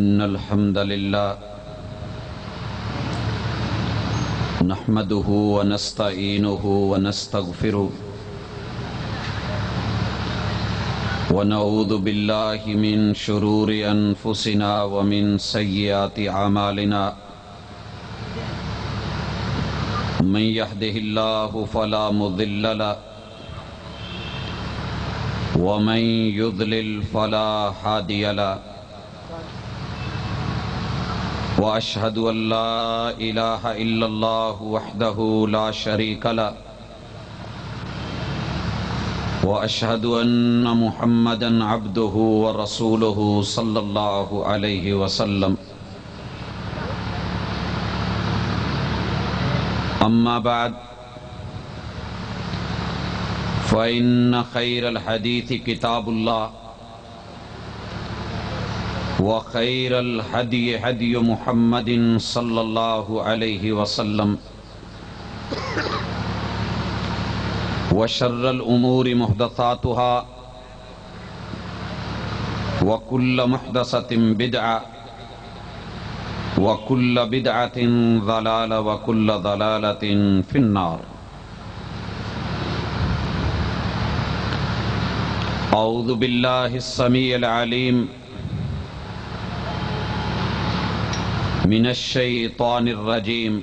إن الحمد لله نحمده ونستعينه ونستغفره ونعوذ بالله من شرور أنفسنا ومن سيئات أعمالنا من يهده الله فلا مضل له ومن يضلل فلا هادي له وأشهد أن لا إله إلا الله وحده لا شريك له وأشهد أن محمدا عبده ورسوله صلى الله عليه وسلم أما بعد فإن خير الحديث كتاب الله وخير الهدي هدي محمد صلى الله عليه وسلم وشر الأمور محدثاتها وكل محدثة بدعة وكل بدعة ضلالة وكل ضلالة في النار. أعوذ بالله السميع العليم من الشيطان الرجيم.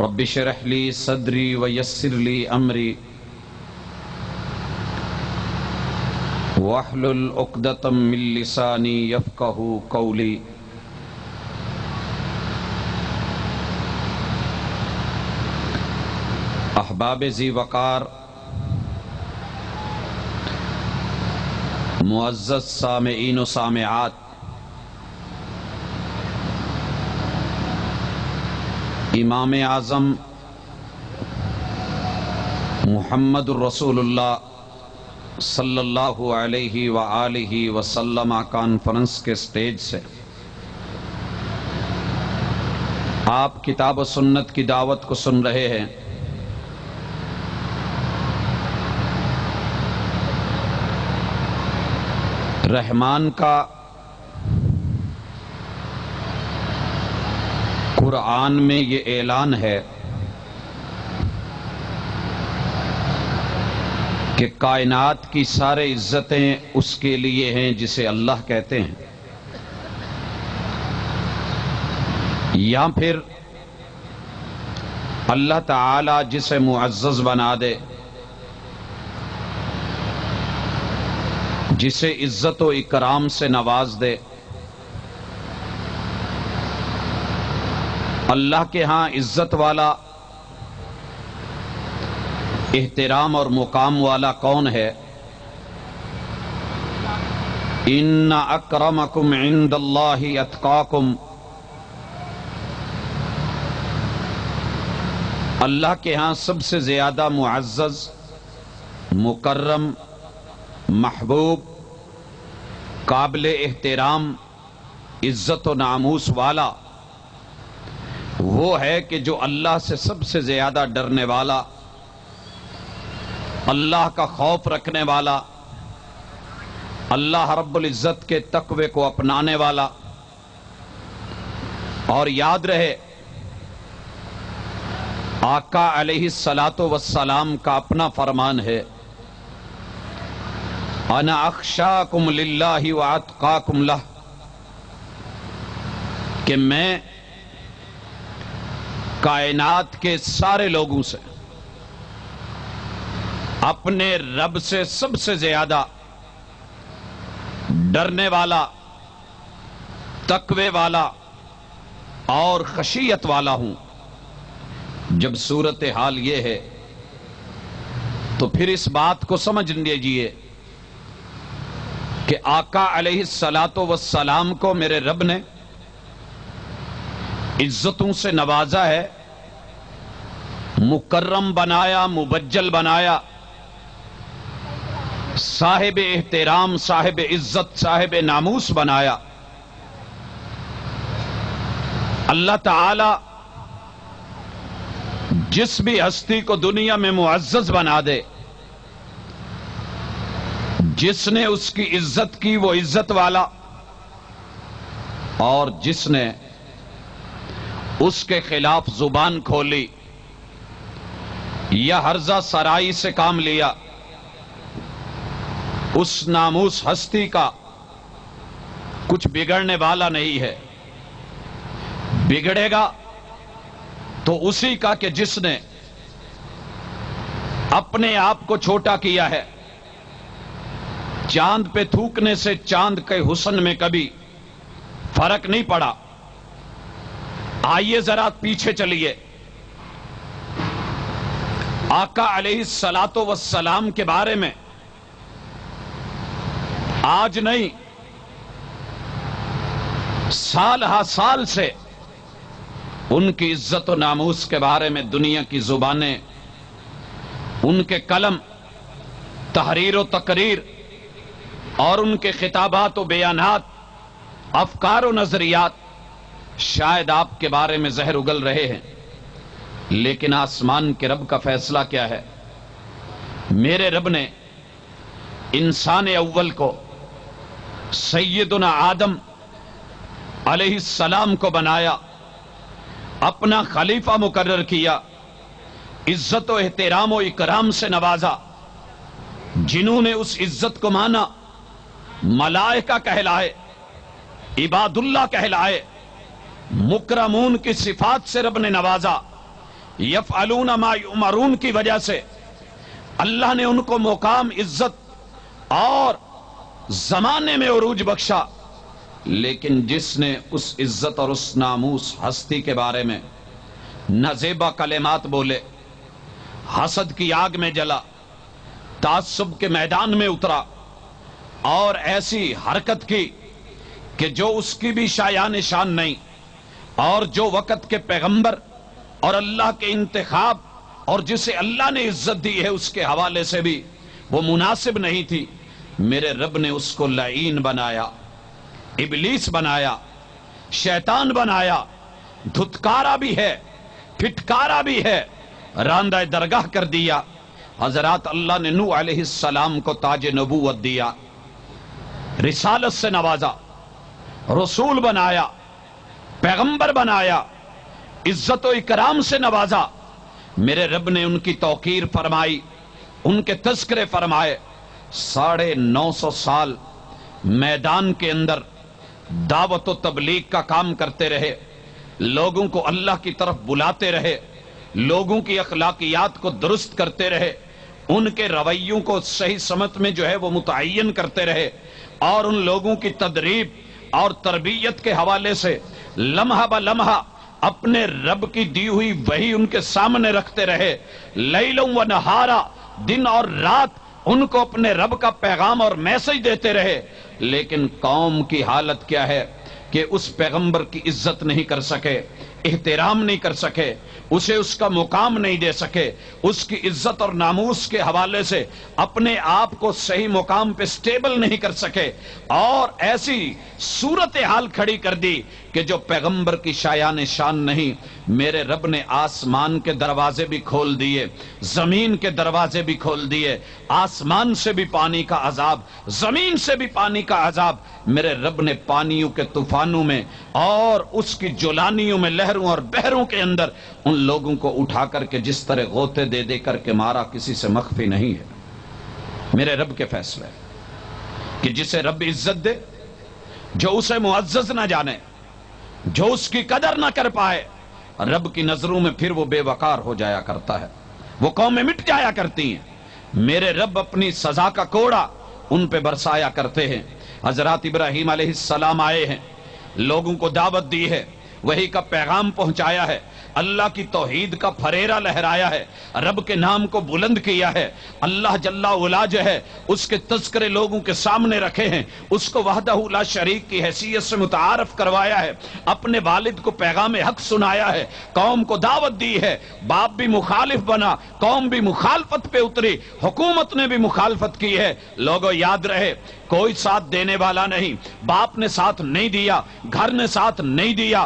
رب اشرح لي صدري ويسر لي أمري واحلل عقدة من لساني يفقهوا قولي. احباب ذی وقار، معزز سامعین و سامعات، امام اعظم محمد الرسول اللہ صلی اللہ علیہ وآلہ وسلم کانفرنس کے سٹیج سے آپ کتاب و سنت کی دعوت کو سن رہے ہیں. رحمان کا قرآن میں یہ اعلان ہے کہ کائنات کی سارے عزتیں اس کے لیے ہیں جسے اللہ کہتے ہیں، یا پھر اللہ تعالی جسے معزز بنا دے، جسے عزت و اکرام سے نواز دے. اللہ کے ہاں عزت والا، احترام اور مقام والا کون ہے؟ ان اکرمکم عند اللہ اتقاکم. اللہ کے ہاں سب سے زیادہ معزز، مکرم، محبوب، قابل احترام، عزت و ناموس والا وہ ہے کہ جو اللہ سے سب سے زیادہ ڈرنے والا، اللہ کا خوف رکھنے والا، اللہ رب العزت کے تقوی کو اپنانے والا. اور یاد رہے، آقا علیہ الصلاۃ والسلام کا اپنا فرمان ہے، انا اخشاکم للہ واتقاکم لہ، کہ میں کائنات کے سارے لوگوں سے اپنے رب سے سب سے زیادہ ڈرنے والا، تقوی والا اور خشیت والا ہوں. جب صورتحال یہ ہے تو پھر اس بات کو سمجھ لیجئے کہ آقا علیہ الصلاۃ والسلام کو میرے رب نے عزتوں سے نوازا ہے، مکرم بنایا، مبجل بنایا، صاحب احترام، صاحب عزت، صاحب ناموس بنایا. اللہ تعالی جس بھی ہستی کو دنیا میں معزز بنا دے، جس نے اس کی عزت کی وہ عزت والا، اور جس نے اس کے خلاف زبان کھولی یا ہرزہ سرائی سے کام لیا، اس ناموس ہستی کا کچھ بگڑنے والا نہیں ہے۔ بگڑے گا تو اسی کا کہ جس نے اپنے آپ کو چھوٹا کیا ہے۔ چاند پہ تھوکنے سے چاند کے حسن میں کبھی فرق نہیں پڑا۔ آئیے ذرا پیچھے چلیے، آقا علیہ الصلاۃ والسلام کے بارے میں آج نہیں، سال ہا سال سے ان کی عزت و ناموس کے بارے میں دنیا کی زبانیں، ان کے قلم، تحریر و تقریر اور ان کے خطابات و بیانات، افکار و نظریات شاید آپ کے بارے میں زہر اگل رہے ہیں، لیکن آسمان کے رب کا فیصلہ کیا ہے؟ میرے رب نے انسان اول کو سیدنا آدم علیہ السلام کو بنایا، اپنا خلیفہ مقرر کیا، عزت و احترام و اکرام سے نوازا۔ جنہوں نے اس عزت کو مانا ملائکہ کہلائے، عباد اللہ کہلائے، مکرمون کی صفات سے رب نے نوازا۔ یفعلون ما یؤمرون کی وجہ سے اللہ نے ان کو مقام، عزت اور زمانے میں عروج بخشا۔ لیکن جس نے اس عزت اور اس ناموس ہستی کے بارے میں نازیبا کلمات بولے، حسد کی آگ میں جلا، تعصب کے میدان میں اترا اور ایسی حرکت کی کہ جو اس کی بھی شایان شان نہیں، اور جو وقت کے پیغمبر اور اللہ کے انتخاب اور جسے اللہ نے عزت دی ہے اس کے حوالے سے بھی وہ مناسب نہیں تھی، میرے رب نے اس کو لعین بنایا، ابلیس بنایا، شیطان بنایا، دھتکارا بھی ہے، پھٹکارا بھی ہے، راندہ درگاہ کر دیا۔ حضرات اللہ نے نوح علیہ السلام کو تاج نبوت دیا، رسالت سے نوازا، رسول بنایا، پیغمبر بنایا، عزت و اکرام سے نوازا۔ میرے رب نے ان کی توقیر فرمائی، ان کے تذکرے فرمائے۔ 950 سال میدان کے اندر دعوت و تبلیغ کا کام کرتے رہے، لوگوں کو اللہ کی طرف بلاتے رہے، لوگوں کی اخلاقیات کو درست کرتے رہے، ان کے رویوں کو صحیح سمت میں جو ہے وہ متعین کرتے رہے، اور ان لوگوں کی تدریب اور تربیت کے حوالے سے لمحہ بہ لمحہ اپنے رب کی دی ہوئی وحی ان کے سامنے رکھتے رہے، لیلا و نہارا، دن اور رات ان کو اپنے رب کا پیغام اور میسج دیتے رہے۔ لیکن قوم کی حالت کیا ہے کہ اس پیغمبر کی عزت نہیں کر سکے، احترام نہیں کر سکے، اسے اس کا مقام نہیں دے سکے، اس کی عزت اور ناموس کے حوالے سے اپنے آپ کو صحیح مقام پہ سٹیبل نہیں کر سکے، اور ایسی صورتحال کھڑی کر دی کہ جو پیغمبر کی شایان شان نہیں۔ میرے رب نے آسمان کے دروازے بھی کھول دیے، زمین کے دروازے بھی کھول دیے، آسمان سے بھی پانی کا عذاب، زمین سے بھی پانی کا عذاب۔ میرے رب نے پانیوں کے طوفانوں میں اور اس کی جولانیوں میں، لہروں اور بحروں کے اندر ان لوگوں کو اٹھا کر کے جس طرح غوطے دے دے کر کے مارا، کسی سے مخفی نہیں ہے۔ میرے رب کے فیصلے کہ جسے رب عزت دے، جو اسے معزز نہ جانے، جو اس کی قدر نہ کر پائے، رب کی نظروں میں پھر وہ بے وقار ہو جایا کرتا ہے، وہ قومیں مٹ جایا کرتی ہیں۔ میرے رب اپنی سزا کا کوڑا ان پہ برسایا کرتے ہیں۔ حضرات ابراہیم علیہ السلام آئے ہیں، لوگوں کو دعوت دی ہے، وحی کا پیغام پہنچایا ہے، اللہ کی توحید کا پھریرا لہرایا ہے، رب کے نام کو بلند کیا ہے، اللہ جل وعلا جو ہے اس کے تذکرے لوگوں کے سامنے رکھے ہیں، اس کو وحدہ لا شریک کی حیثیت سے متعارف کروایا ہے، اپنے والد کو پیغام حق سنایا ہے، قوم کو دعوت دی ہے، باپ بھی مخالف بنا، قوم بھی مخالفت پہ اتری، حکومت نے بھی مخالفت کی ہے۔ لوگوں یاد رہے، کوئی ساتھ دینے والا نہیں، باپ نے ساتھ نہیں دیا، گھر نے ساتھ نہیں دیا،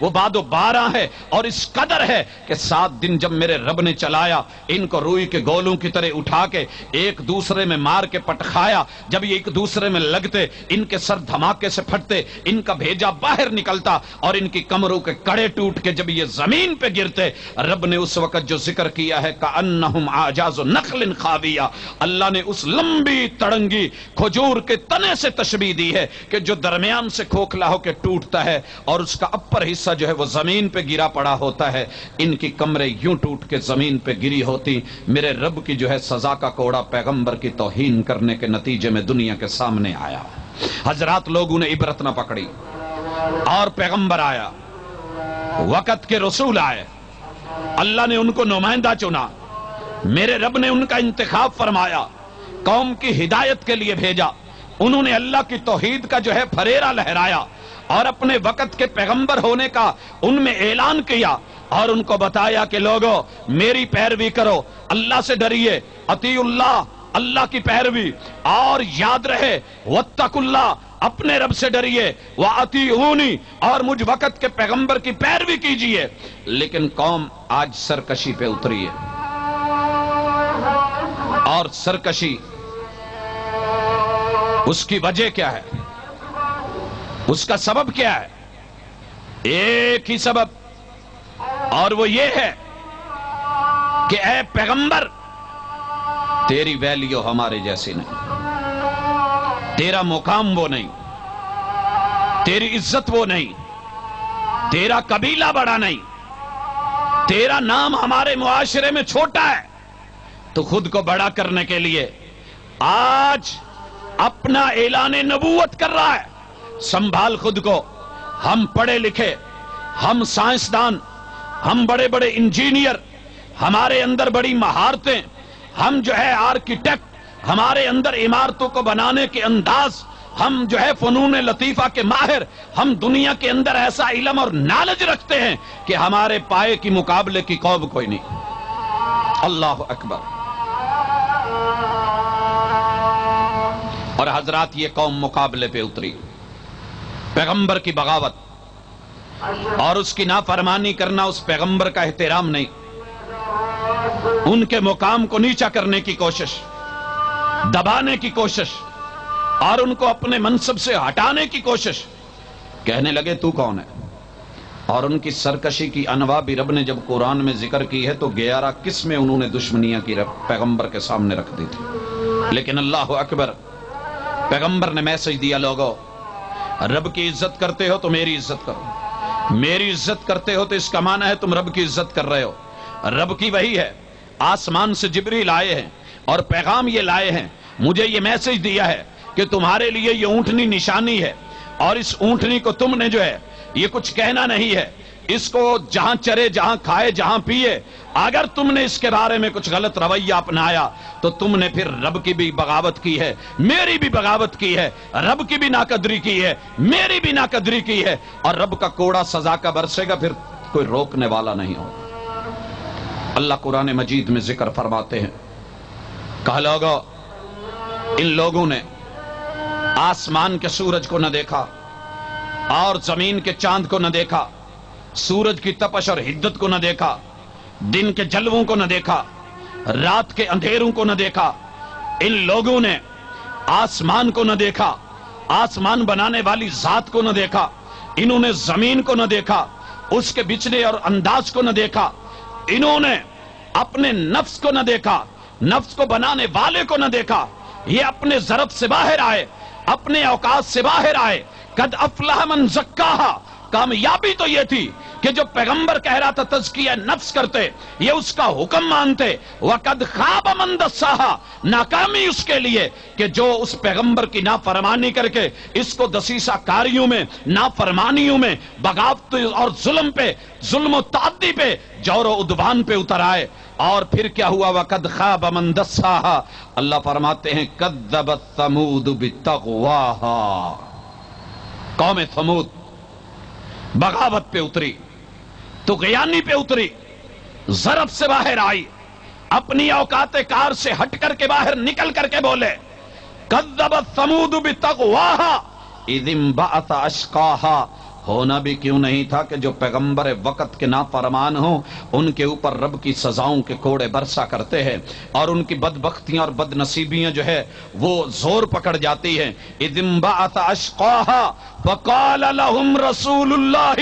وہ بعد و بارہ ہے اور اس قدر ہے کہ 7 دن جب میرے رب نے چلایا، ان کو روئی کے گولوں کی طرح اٹھا کے ایک دوسرے میں مار کے پٹخایا، جب یہ ایک دوسرے میں لگتے ان کے سر دھماکے سے پھٹتے، ان کا بھیجا باہر نکلتا اور ان کی کمروں کے کڑے ٹوٹ کے جب یہ زمین پہ گرتے، رب نے اس وقت جو ذکر کیا ہے کأنہم اعجاز نخل خاویہ، اللہ نے اس لمبی تڑنگی کھجور کے تنے سے تشبیہ دی ہے کہ جو درمیان سے کھوکھلا ہو کے ٹوٹتا ہے اور اس کا اپر حصہ جو ہے وہ زمین پہ گرا پڑا ہوتا ہے، ان کی کمریں یوں ٹوٹ کے زمین پہ گری ہوتی۔ میرے رب کی جو ہے سزا کا کوڑا پیغمبر کی توہین کرنے کے نتیجے میں دنیا کے سامنے آیا۔ حضرات لوگوں نے عبرت نہ پکڑی اور پیغمبر آیا، وقت کے رسول آئے، اللہ نے ان کو نمائندہ چنا، میرے رب نے ان کا انتخاب فرمایا، قوم کی ہدایت کے لیے بھیجا، انہوں نے اللہ کی توحید کا جو ہے پھریرا لہرایا اور اپنے وقت کے پیغمبر ہونے کا ان میں اعلان کیا اور ان کو بتایا کہ لوگو میری پیروی کرو، اللہ سے ڈریے، اطیعوا اللہ، اللہ کی پیروی، اور یاد رہے واتقوا اللہ، اپنے رب سے ڈریے، وَأَطِیعُونِی، اور مجھ وقت کے پیغمبر کی پیروی کیجئے۔ لیکن قوم آج سرکشی پہ اتری ہے، اور سرکشی اس کی وجہ کیا ہے، اس کا سبب کیا ہے؟ ایک ہی سبب، اور وہ یہ ہے کہ اے پیغمبر تیری ویلیو ہمارے جیسی نہیں، تیرا مقام وہ نہیں، تیری عزت وہ نہیں، تیرا قبیلہ بڑا نہیں، تیرا نام ہمارے معاشرے میں چھوٹا ہے، تو خود کو بڑا کرنے کے لیے آج اپنا اعلان نبوت کر رہا ہے۔ سنبھال خود کو، ہم پڑھے لکھے، ہم سائنسدان، ہم بڑے بڑے انجینئر، ہمارے اندر بڑی مہارتیں، ہم جو ہے آرکیٹیکٹ، ہمارے اندر عمارتوں کو بنانے کے انداز، ہم جو ہے فنون لطیفہ کے ماہر، ہم دنیا کے اندر ایسا علم اور نالج رکھتے ہیں کہ ہمارے پائے کی مقابلے کی قوم کوئی نہیں۔ اللہ اکبر۔ اور حضرات یہ قوم مقابلے پہ اتری، پیغمبر کی بغاوت اور اس کی نافرمانی کرنا اس پیغمبر کا احترام نہیں، ان کے مقام کو نیچا کرنے کی کوشش، دبانے کی کوشش اور ان کو اپنے منصب سے ہٹانے کی کوشش۔ کہنے لگے تو کون ہے؟ اور ان کی سرکشی کی انواع بھی رب نے جب قرآن میں ذکر کی ہے تو 11 قسمیں انہوں نے دشمنیاں کی پیغمبر کے سامنے رکھ دی تھی۔ لیکن اللہ اکبر، پیغمبر نے میسج دیا، لوگو رب کی عزت کرتے ہو تو میری عزت کرو، میری عزت کرتے ہو تو اس کا معنی ہے تم رب کی عزت کر رہے ہو۔ رب کی وحی ہے، آسمان سے جبریل آئے ہیں اور پیغام یہ لائے ہیں، مجھے یہ میسج دیا ہے کہ تمہارے لیے یہ اونٹنی نشانی ہے، اور اس اونٹنی کو تم نے جو ہے یہ کچھ کہنا نہیں ہے، اس کو جہاں چرے، جہاں کھائے، جہاں پیے، اگر تم نے اس کے بارے میں کچھ غلط رویہ اپنایا تو تم نے پھر رب کی بھی بغاوت کی ہے، میری بھی بغاوت کی ہے، رب کی بھی ناقدری کی ہے، میری بھی ناقدری کی ہے، اور رب کا کوڑا سزا کا برسے گا، پھر کوئی روکنے والا نہیں ہو۔ اللہ قرآن مجید میں ذکر فرماتے ہیں، کہا لوگو ان لوگوں نے آسمان کے سورج کو نہ دیکھا اور زمین کے چاند کو نہ دیکھا، سورج کی تپش اور حدت کو نہ دیکھا، دن کے جلووں کو نہ دیکھا، رات کے اندھیروں کو نہ دیکھا، ان لوگوں نے آسمان کو نہ دیکھا، آسمان بنانے والی ذات کو نہ دیکھا، انہوں نے زمین کو نہ دیکھا، اس کے بچھنے اور انداز کو نہ دیکھا، انہوں نے اپنے نفس کو نہ دیکھا، نفس کو بنانے والے کو نہ دیکھا، یہ اپنے ضرب سے باہر آئے، اپنے اوقات سے باہر آئے۔ قد افلح من زکاہا، کامیابی تو یہ تھی کہ جو پیغمبر کہہ رہا تھا تزکیہ نفس کرتے، یہ اس کا حکم مانتے۔ وقد خاب من دساہا، ناکامی اس کے لیے کہ جو اس پیغمبر کی نافرمانی کر کے اس کو دسیسہ کاریوں میں، نافرمانیوں میں، بغاوت اور ظلم پہ، ظلم و تعدی پہ، جور و عدوان پہ اتر آئے۔ اور پھر کیا ہوا؟ وقد خاب من دساہا، اللہ فرماتے ہیں کذبت ثمود بتغواہا، قوم ثمود بغاوت پہ اتری، طغیانی پہ اتری، ضرب سے باہر آئی، اپنی اوقات کار سے ہٹ کر کے باہر نکل کر کے بولے کذبت ثمود بتغواہا اذ انبعث اشقاہا، ہونا بھی کیوں نہیں تھا کہ جو پیغمبر وقت کے نافرمان ہوں ان کے اوپر رب کی سزاؤں کے کوڑے برسا کرتے ہیں اور ان کی بدبختیاں اور بد نصیبیاں جو ہے وہ زور پکڑ جاتی ہیں۔ اذ انبعث اشقاها فقال لهم رسول اللہ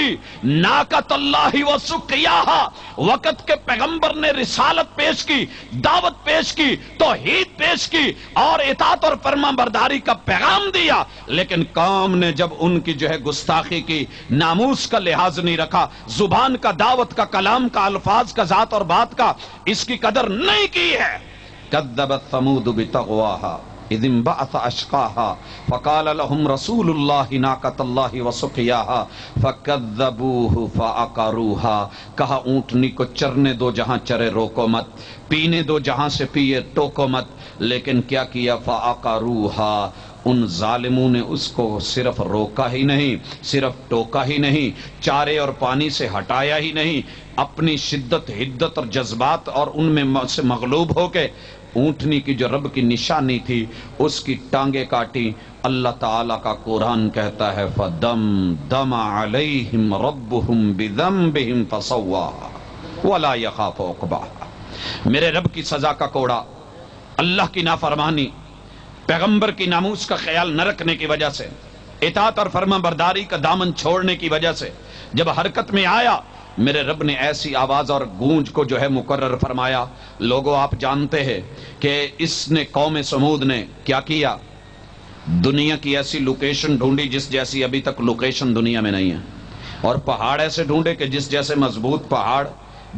ناقۃ اللہ وسقیاها، وقت کے پیغمبر نے رسالت پیش کی، دعوت پیش کی، توحید پیش کی اور اطاعت اور فرما برداری کا پیغام دیا، لیکن قوم نے جب ان کی جو ہے گستاخی کی، ناموس کا لحاظ نہیں رکھا، زبان کا، دعوت کا، کلام کا، الفاظ کا، ذات اور بات کا اس کی قدر نہیں کی ہے۔ کذبت ثمود بطغواها اذ انبعث اشقاها فقال لهم رسول الله ناقۃ اللہ وسقیاها فکذبوه فعقروها، کہا اونٹنی کو چرنے دو جہاں چرے روکو مت، پینے دو جہاں سے پیے ٹوکو مت، لیکن کیا کیا؟ فعقروها، ان ظالموں نے اس کو صرف روکا ہی نہیں، صرف ٹوکا ہی نہیں، چارے اور پانی سے ہٹایا ہی نہیں، اپنی شدت، حدت اور جذبات اور ان میں سے مغلوب ہو کے اونٹنی کی جو رب کی نشانی تھی اس کی ٹانگیں کاٹی۔ اللہ تعالیٰ کا قرآن کہتا ہے فَدَمْدَمَ عَلَيْهِمْ رَبُّهُمْ بِذَنبِهِمْ فَسَوَّاهَا وَلَا يَخَافُ عُقْبَاهَا۔ میرے رب کی سزا کا کوڑا اللہ کی نافرمانی، پیغمبر کی ناموس کا خیال نہ رکھنے کی وجہ سے، اطاعت اور فرما برداری کا دامن چھوڑنے کی وجہ سے جب حرکت میں آیا، میرے رب نے ایسی آواز اور گونج کو جو ہے مقرر فرمایا۔ لوگوں آپ جانتے ہیں کہ اس نے قوم سمود نے کیا کیا؟ دنیا کی ایسی لوکیشن ڈھونڈی جس جیسی ابھی تک لوکیشن دنیا میں نہیں ہے، اور پہاڑ ایسے ڈھونڈے کہ جس جیسے مضبوط پہاڑ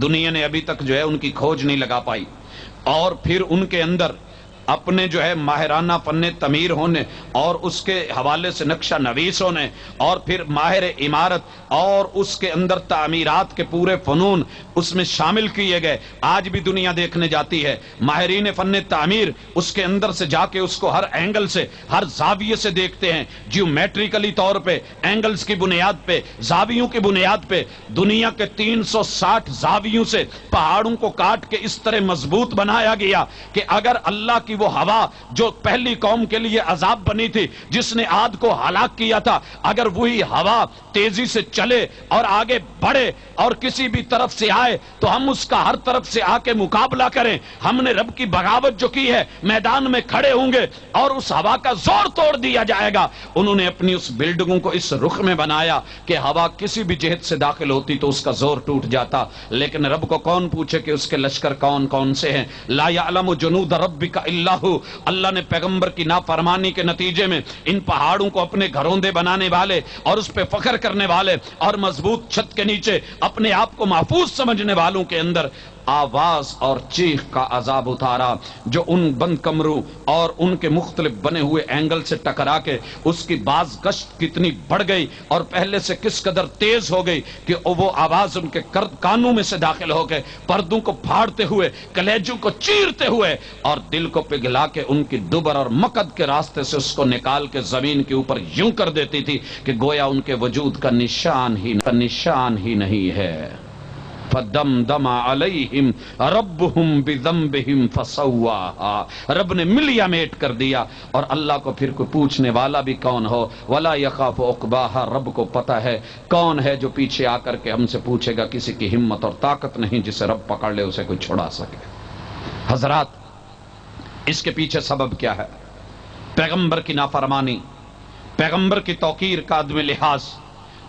دنیا نے ابھی تک جو ہے ان کی کھوج نہیں لگا پائی، اور پھر ان کے اندر اپنے جو ہے ماہرانہ فن تعمیر ہونے اور اس کے حوالے سے نقشہ نویس ہونے، اور پھر ماہر عمارت اور اس کے اندر تعمیرات کے پورے فنون اس میں شامل کیے گئے۔ آج بھی دنیا دیکھنے جاتی ہے، ماہرین فن تعمیر اس کے اندر سے جا کے اس کو ہر اینگل سے، ہر زاویے سے دیکھتے ہیں، جیومیٹریکلی طور پہ، اینگلز کی بنیاد پہ، زاویوں کی بنیاد پہ۔ دنیا کے 360 زاویوں سے پہاڑوں کو کاٹ کے اس طرح مضبوط بنایا گیا کہ اگر اللہ کی وہ ہوا جو پہلی قوم کے لیے عذاب بنی تھی، جس نے عاد کو ہلاک کیا تھا، اگر وہی ہوا تیزی سے چلے اور آگے بڑھے اور کسی بھی طرف سے آئے تو ہم اس کا ہر طرف سے آ کے مقابلہ کریں۔ ہم نے رب کی بغاوت جو کی ہے، میدان میں کھڑے ہوں گے اور اس ہوا کا زور توڑ دیا جائے گا۔ انہوں نے اپنی اس بلڈنگوں کو اس رخ میں بنایا کہ ہوا کسی بھی جہت سے داخل ہوتی تو اس کا زور ٹوٹ جاتا، لیکن رب کو کون پوچھے کہ اس کے لشکر کون کون سے ہیں؟ لا یعلم جنود ربک الا ہو۔ اللہ نے پیغمبر کی نافرمانی کے نتیجے میں ان پہاڑوں کو اپنے گھروندے بنانے والے اور اس پہ فخر کرنے والے اور مضبوط چھت کے نیچے اپنے آپ کو محفوظ سمجھنے والوں کے اندر آواز اور چیخ کا عذاب اتارا، جو ان بند کمروں اور ان کے مختلف بنے ہوئے اینگل سے ٹکرا کے اس کی باز گشت کتنی بڑھ گئی اور پہلے سے کس قدر تیز ہو گئی کہ وہ آواز ان کے کانوں میں سے داخل ہو کے پردوں کو پھاڑتے ہوئے، کلیجوں کو چیرتے ہوئے اور دل کو پگھلا کے ان کی دبر اور مقد کے راستے سے اس کو نکال کے زمین کے اوپر یوں کر دیتی تھی کہ گویا ان کے وجود کا نشان ہی نہیں ہے۔ فَدَمْدَمَ عَلَيْهِمْ رَبُّهُمْ بِذَنبِهِمْ فَسَوَّاهَا، رب نے ملیا میٹ کر دیا۔ اور اللہ کو پھر کوئی پوچھنے والا بھی کون ہو، وَلَا يَخَافُ عُقْبَاهَا، رب کو پتا ہے کون ہے جو پیچھے آ کر کے ہم سے پوچھے گا۔ کسی کی ہمت اور طاقت نہیں جسے رب پکڑ لے اسے کوئی چھڑا سکے۔ حضرات، اس کے پیچھے سبب کیا ہے؟ پیغمبر کی نافرمانی، پیغمبر کی توقیر کا عدم لحاظ،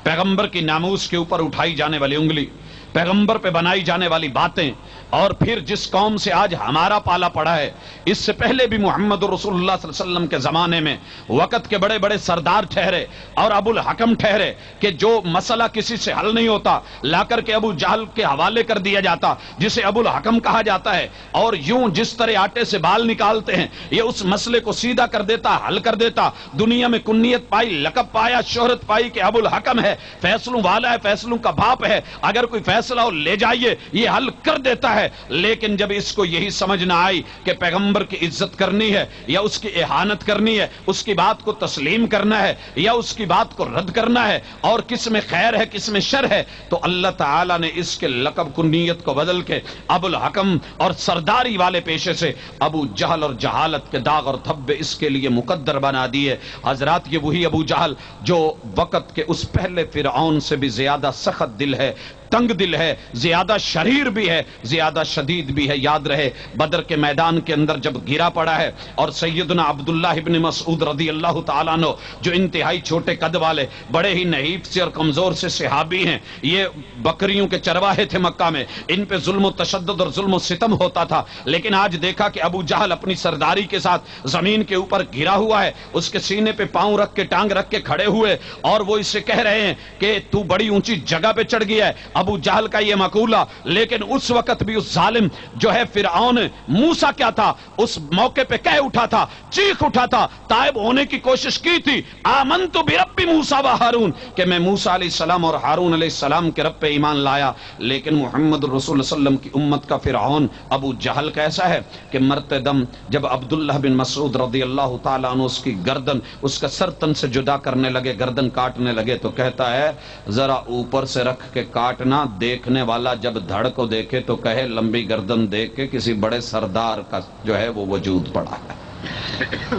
پیغمبر کی ناموس کے اوپر اٹھائی جانے والی انگلی، پیغمبر پہ بنائی جانے والی باتیں، اور پھر جس قوم سے آج ہمارا پالا پڑا ہے۔ اس سے پہلے بھی محمد رسول اللہ صلی اللہ علیہ وسلم کے زمانے میں وقت کے بڑے بڑے سردار ٹھہرے اور ابو الحکم ٹھہرے کہ جو مسئلہ کسی سے حل نہیں ہوتا لا کر کے ابو جہل کے حوالے کر دیا جاتا، جسے ابو الحکم کہا جاتا ہے، اور یوں جس طرح آٹے سے بال نکالتے ہیں یہ اس مسئلے کو سیدھا کر دیتا، حل کر دیتا۔ دنیا میں کنیت پائی، لقب پایا، شہرت پائی کہ ابو الحکم ہے، فیصلوں والا ہے، فیصلوں کا باپ ہے۔ اگر کوئی فیصلہ ہو لے جائیے، یہ حل کر دیتا ہے۔ لیکن جب اس کو یہی سمجھ نہ آئی کہ پیغمبر کی عزت کرنی ہے یا اس کی اہانت کرنی ہے، اس کی بات کو تسلیم کرنا ہے یا اس کی بات کو رد کرنا ہے، اور کس میں خیر ہے کس میں شر ہے، تو اللہ تعالیٰ نے اس کے لقب کنیت کو بدل کے ابو الحکم اور سرداری والے پیشے سے ابو جہل اور جہالت کے داغ اور دھبے اس کے لیے مقدر بنا دیے۔ حضرات، یہ وہی ابو جہل جو وقت کے اس پہلے فرعون سے بھی زیادہ سخت دل ہے، تنگ دل ہے، زیادہ شریر بھی ہے، زیادہ شدید بھی ہے۔ یاد رہے بدر کے میدان کے اندر جب گرا پڑا ہے اور سیدنا عبداللہ ابن مسعود رضی اللہ تعالیٰ عنہ جو انتہائی چھوٹے قد والے بڑے ہی نحیف سے اور کمزور سے صحابی ہیں، یہ بکریوں کے چرواہے تھے مکہ میں، ان پہ ظلم و تشدد اور ظلم و ستم ہوتا تھا، لیکن آج دیکھا کہ ابو جہل اپنی سرداری کے ساتھ زمین کے اوپر گرا ہوا ہے، اس کے سینے پہ پاؤں رکھ کے ٹانگ رکھ کے کھڑے ہوئے، اور وہ اسے کہہ رہے ہیں کہ تو بڑی اونچی جگہ پہ چڑھ گیا ہے۔ ابو جہل کا یہ مقولہ، لیکن اس وقت بھی اس ظالم جو ہے فرعون موسیٰ کیا تھا، اس موقع پہ کہہ اٹھا تھا، چیخ اٹھا تھا، تائب ہونے کی کوشش کی تھی، آمنت برب موسیٰ و ہارون، کہ میں موسیٰ علیہ السلام اور ہارون علیہ السلام کے رب پہ ایمان لایا۔ لیکن محمد رسول اللہ صلی اللہ علیہ وسلم کی امت کا فرعون ابو جہل کیسا ہے کہ مرتے دم جب عبداللہ بن مسعود رضی اللہ تعالیٰ عنہ اس کی گردن، اس کا سر تن سے جدا کرنے لگے، گردن کاٹنے لگے، تو کہتا ہے ذرا اوپر سے رکھ کے کاٹنا، دیکھنے والا جب دھڑ کو دیکھے تو کہے لمبی گردن دیکھ کے کسی بڑے سردار کا جو ہے وہ وجود پڑا ہے۔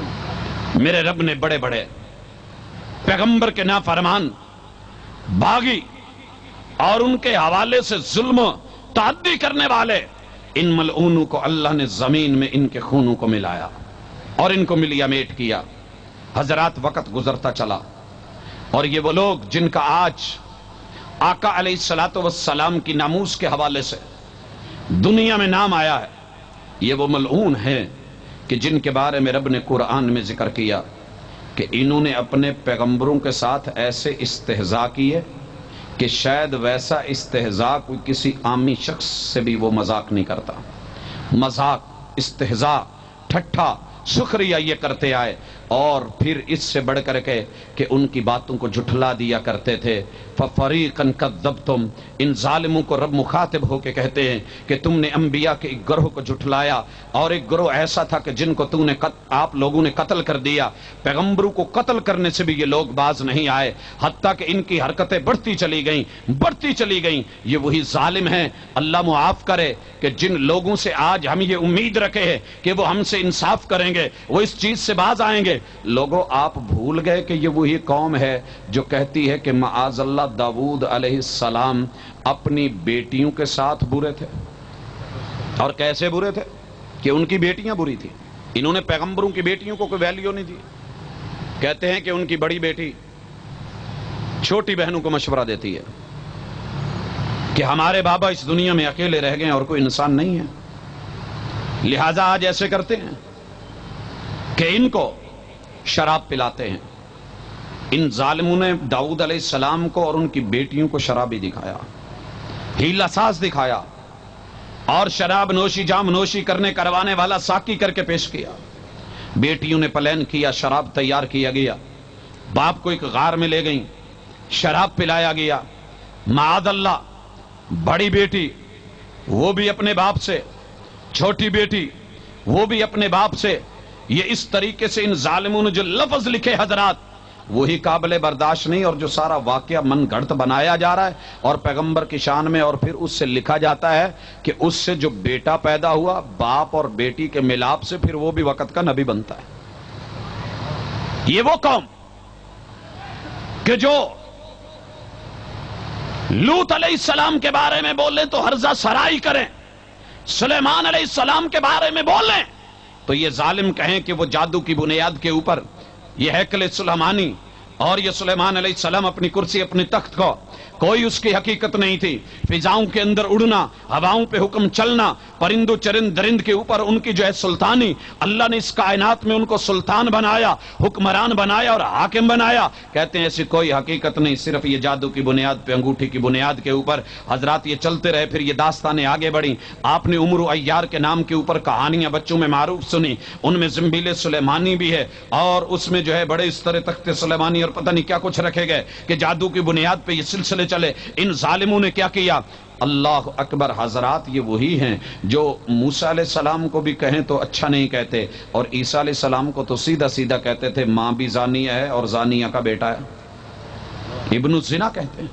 میرے رب نے بڑے بڑے پیغمبر کے نافرمان، باغی اور ان کے حوالے سے ظلم و تعدی کرنے والے ان ملعونوں کو اللہ نے زمین میں ان کے خونوں کو ملایا اور ان کو ملیا میٹ کیا۔ حضرات، وقت گزرتا چلا اور یہ وہ لوگ جن کا آج آقا علیہ السلام کی ناموس کے حوالے سے دنیا میں نام آیا ہے، یہ وہ ملعون ہیں کہ جن کے بارے میں رب نے قرآن میں ذکر کیا کہ انہوں نے اپنے پیغمبروں کے ساتھ ایسے استہزاء کیے کہ شاید ویسا استہزاء کوئی کسی عامی شخص سے بھی وہ مذاق نہیں کرتا۔ مذاق، استہزاء، ٹھٹھا، سخریہ یہ کرتے آئے، اور پھر اس سے بڑھ کر کے کہ ان کی باتوں کو جھٹلا دیا کرتے تھے۔ فَفَرِيقًا كَذَّبْتُمْ، ان ظالموں کو رب مخاطب ہو کے کہتے ہیں کہ تم نے انبیاء کے ایک گروہ کو جھٹلایا، اور ایک گروہ ایسا تھا کہ جن کو آپ لوگوں نے قتل کر دیا۔ پیغمبروں کو قتل کرنے سے بھی یہ لوگ باز نہیں آئے، حتیٰ کہ ان کی حرکتیں بڑھتی چلی گئیں۔ یہ وہی ظالم ہیں، اللہ معاف کرے، کہ جن لوگوں سے آج ہم یہ امید رکھے ہیں کہ وہ ہم سے انصاف کریں گے، وہ اس چیز سے باز آئیں گے۔ لوگوں، آپ بھول گئے کہ یہ وہی قوم ہے جو کہتی ہے کہ معاذ اللہ داؤد علیہ السلام اپنی بیٹیوں کے ساتھ برے تھے۔ اور کیسے برے تھے؟ کہ ان کی بیٹیاں بری تھیں، انہوں نے پیغمبروں کی بیٹیوں کو کوئی ویلیو نہیں دی۔ کہتے ہیں کہ ان کی بڑی بیٹی چھوٹی بہنوں کو مشورہ دیتی ہے کہ ہمارے بابا اس دنیا میں اکیلے رہ گئے اور کوئی انسان نہیں ہے، لہذا آج ایسے کرتے ہیں کہ ان کو شراب پلاتے ہیں۔ ان ظالموں نے داؤد علیہ السلام کو اور ان کی بیٹیوں کو شرابی دکھایا، ہیلا ساز دکھایا، اور شراب نوشی، جام نوشی کروانے والا ساقی کر کے پیش کیا۔ بیٹیوں نے پلان کیا، شراب تیار کیا گیا، باپ کو ایک غار میں لے گئیں، شراب پلایا گیا۔ معاذ اللہ، بڑی بیٹی وہ بھی اپنے باپ سے، چھوٹی بیٹی وہ بھی اپنے باپ سے، یہ اس طریقے سے ان ظالموں نے جو لفظ لکھے حضرات، وہی قابل برداشت نہیں، اور جو سارا واقعہ من گھڑت بنایا جا رہا ہے اور پیغمبر کی شان میں، اور پھر اس سے لکھا جاتا ہے کہ اس سے جو بیٹا پیدا ہوا، باپ اور بیٹی کے ملاپ سے پھر وہ بھی وقت کا نبی بنتا ہے۔ یہ وہ قوم کہ جو لوط علیہ السلام کے بارے میں بولیں تو ہرزہ سرائی کریں، سلیمان علیہ السلام کے بارے میں بولیں تو یہ ظالم کہیں کہ وہ جادو کی بنیاد کے اوپر یہ ہیکل سلیمانی، اور یہ سلیمان علیہ السلام اپنی کرسی، اپنے تخت کو، کوئی اس کی حقیقت نہیں تھی۔ فضاؤں کے اندر اڑنا، ہواؤں پہ حکم چلنا، پرند و چرند درند کے اوپر ان کی جو ہے سلطانی، اللہ نے اس کائنات میں ان کو سلطان بنایا، حکمران بنایا اور حاکم بنایا۔ کہتے ہیں ایسی کوئی حقیقت نہیں، صرف یہ جادو کی بنیاد پہ، انگوٹھی کی بنیاد کے اوپر۔ حضرات، یہ چلتے رہے، پھر یہ داستانیں آگے بڑھیں۔ آپ نے عمر و عیار کے نام کے اوپر کہانیاں بچوں میں معروف سنی، ان میں زنبیل سلیمانی بھی ہے، اور اس میں جو ہے بڑے استر تخت سلیمانی اور پتہ نہیں کیا کچھ رکھے گئے کہ جادو کی بنیاد پہ یہ سلسلے چلے. ان ظالموں نے کیا کیا؟ اللہ اکبر حضرات، یہ وہی ہیں جو موسیٰ علیہ السلام کو بھی کہیں تو اچھا نہیں کہتے، اور عیسیٰ علیہ السلام کو تو سیدھا سیدھا کہتے تھے ماں بھی زانیہ ہے اور زانیہ کا بیٹا ہے، ابن الزنا کہتے ہیں.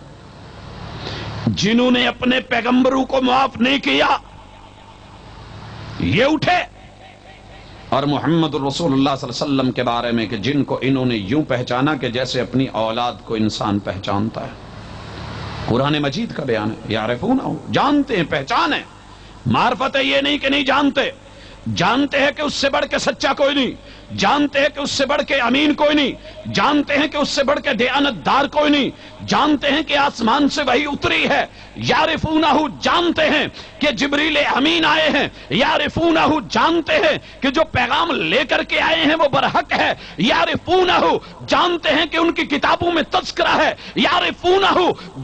جنہوں نے اپنے پیغمبروں کو معاف نہیں کیا، یہ اٹھے اور محمد رسول اللہ صلی اللہ علیہ وسلم کے بارے میں کہ جن کو انہوں نے یوں پہچانا کہ جیسے اپنی اولاد کو انسان پہچانتا ہے. قرآن مجید کا بیان ہے، یعرفونہ، جانتے ہیں، پہچان ہے. معرفت ہے یہ نہیں کہ نہیں جانتے، جانتے ہیں کہ اس سے بڑھ کے سچا کوئی نہیں، جانتے ہیں کہ اس سے بڑھ کے امین کوئی نہیں، جانتے ہیں کہ اس سے بڑھ کے دیانت دار کوئی نہیں، جانتے ہیں کہ آسمان سے وحی اتری ہے. یعرفونہ، جانتے ہیں کہ جبریل امین آئے ہیں. یعرفونہ، جانتے ہیں کہ جو پیغام لے کر کے آئے ہیں وہ برحق ہے. یعرفونہ، جانتے ہیں کہ ان کی کتابوں میں تذکرہ ہے. یعرفونہ،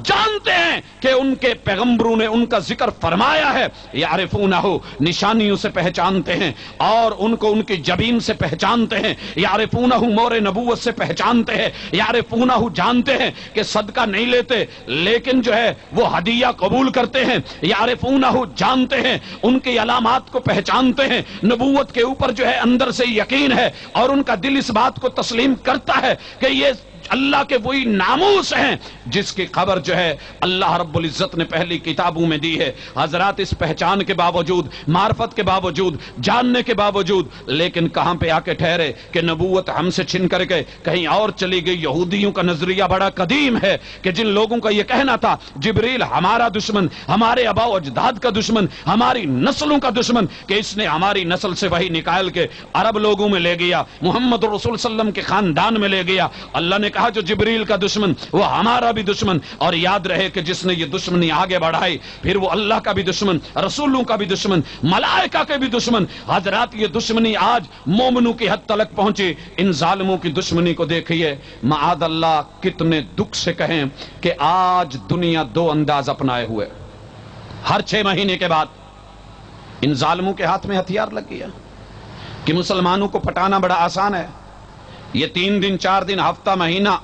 جانتے ہیں کہ ان کے پیغمبروں نے ان کا ذکر فرمایا ہے. یعرفونہ، نشانیوں سے پہچانتے ہیں اور ان کو ان کی جبین سے پہچانتے ہیں. یعرفونہ، مور نبوت سے پہچانتے ہیں. یعرفونہ، جانتے ہیں کہ صدقہ نہیں لیتے لیکن جو ہے وہ ہدیہ قبول کرتے ہیں. یعرفونہ، جانتے ہیں، ان کی علامات کو پہچانتے ہیں. نبوت کے اوپر جو ہے اندر سے یقین ہے اور ان کا دل اس بات کو تسلیم کرتا ہے کہ یہ اللہ کے وہی ناموس ہیں جس کی خبر جو ہے اللہ رب العزت نے پہلی کتابوں میں دی ہے. حضرات، اس پہچان کے باوجود، معرفت کے باوجود، جاننے کے باوجود، لیکن کہاں پہ آ کے ٹھہرے کہ نبوت ہم سے چھن کر کے کہیں اور چلی گئی. یہودیوں کا نظریہ بڑا قدیم ہے کہ جن لوگوں کا یہ کہنا تھا جبریل ہمارا دشمن، ہمارے آباء و اجداد کا دشمن، ہماری نسلوں کا دشمن، کہ اس نے ہماری نسل سے وہی نکال کے عرب لوگوں میں لے گیا، محمد رسول صلی اللہ علیہ وسلم کے خاندان میں لے گیا. اللہ نے کہا جو جبریل کا دشمن وہ ہمارا بھی دشمن. اور یاد رہے کہ جس نے یہ دشمنی آگے بڑھائی پھر وہ اللہ کا بھی دشمن، رسولوں کا بھی دشمن، ملائکہ کے بھی دشمن. حضرات، یہ دشمنی آج مومنوں کی حد تلک پہنچی. ان ظالموں کی دشمنی کو دیکھیے. معاذ اللہ، کتنے دکھ سے کہیں کہ آج دنیا دو انداز اپنائے ہوئے. ہر 6 مہینے کے بعد ان ظالموں کے ہاتھ میں ہتھیار لگ گیا کہ مسلمانوں کو پھٹانا بڑا آسان ہے. یہ 3 دن 4 دن ہفتہ مہینہ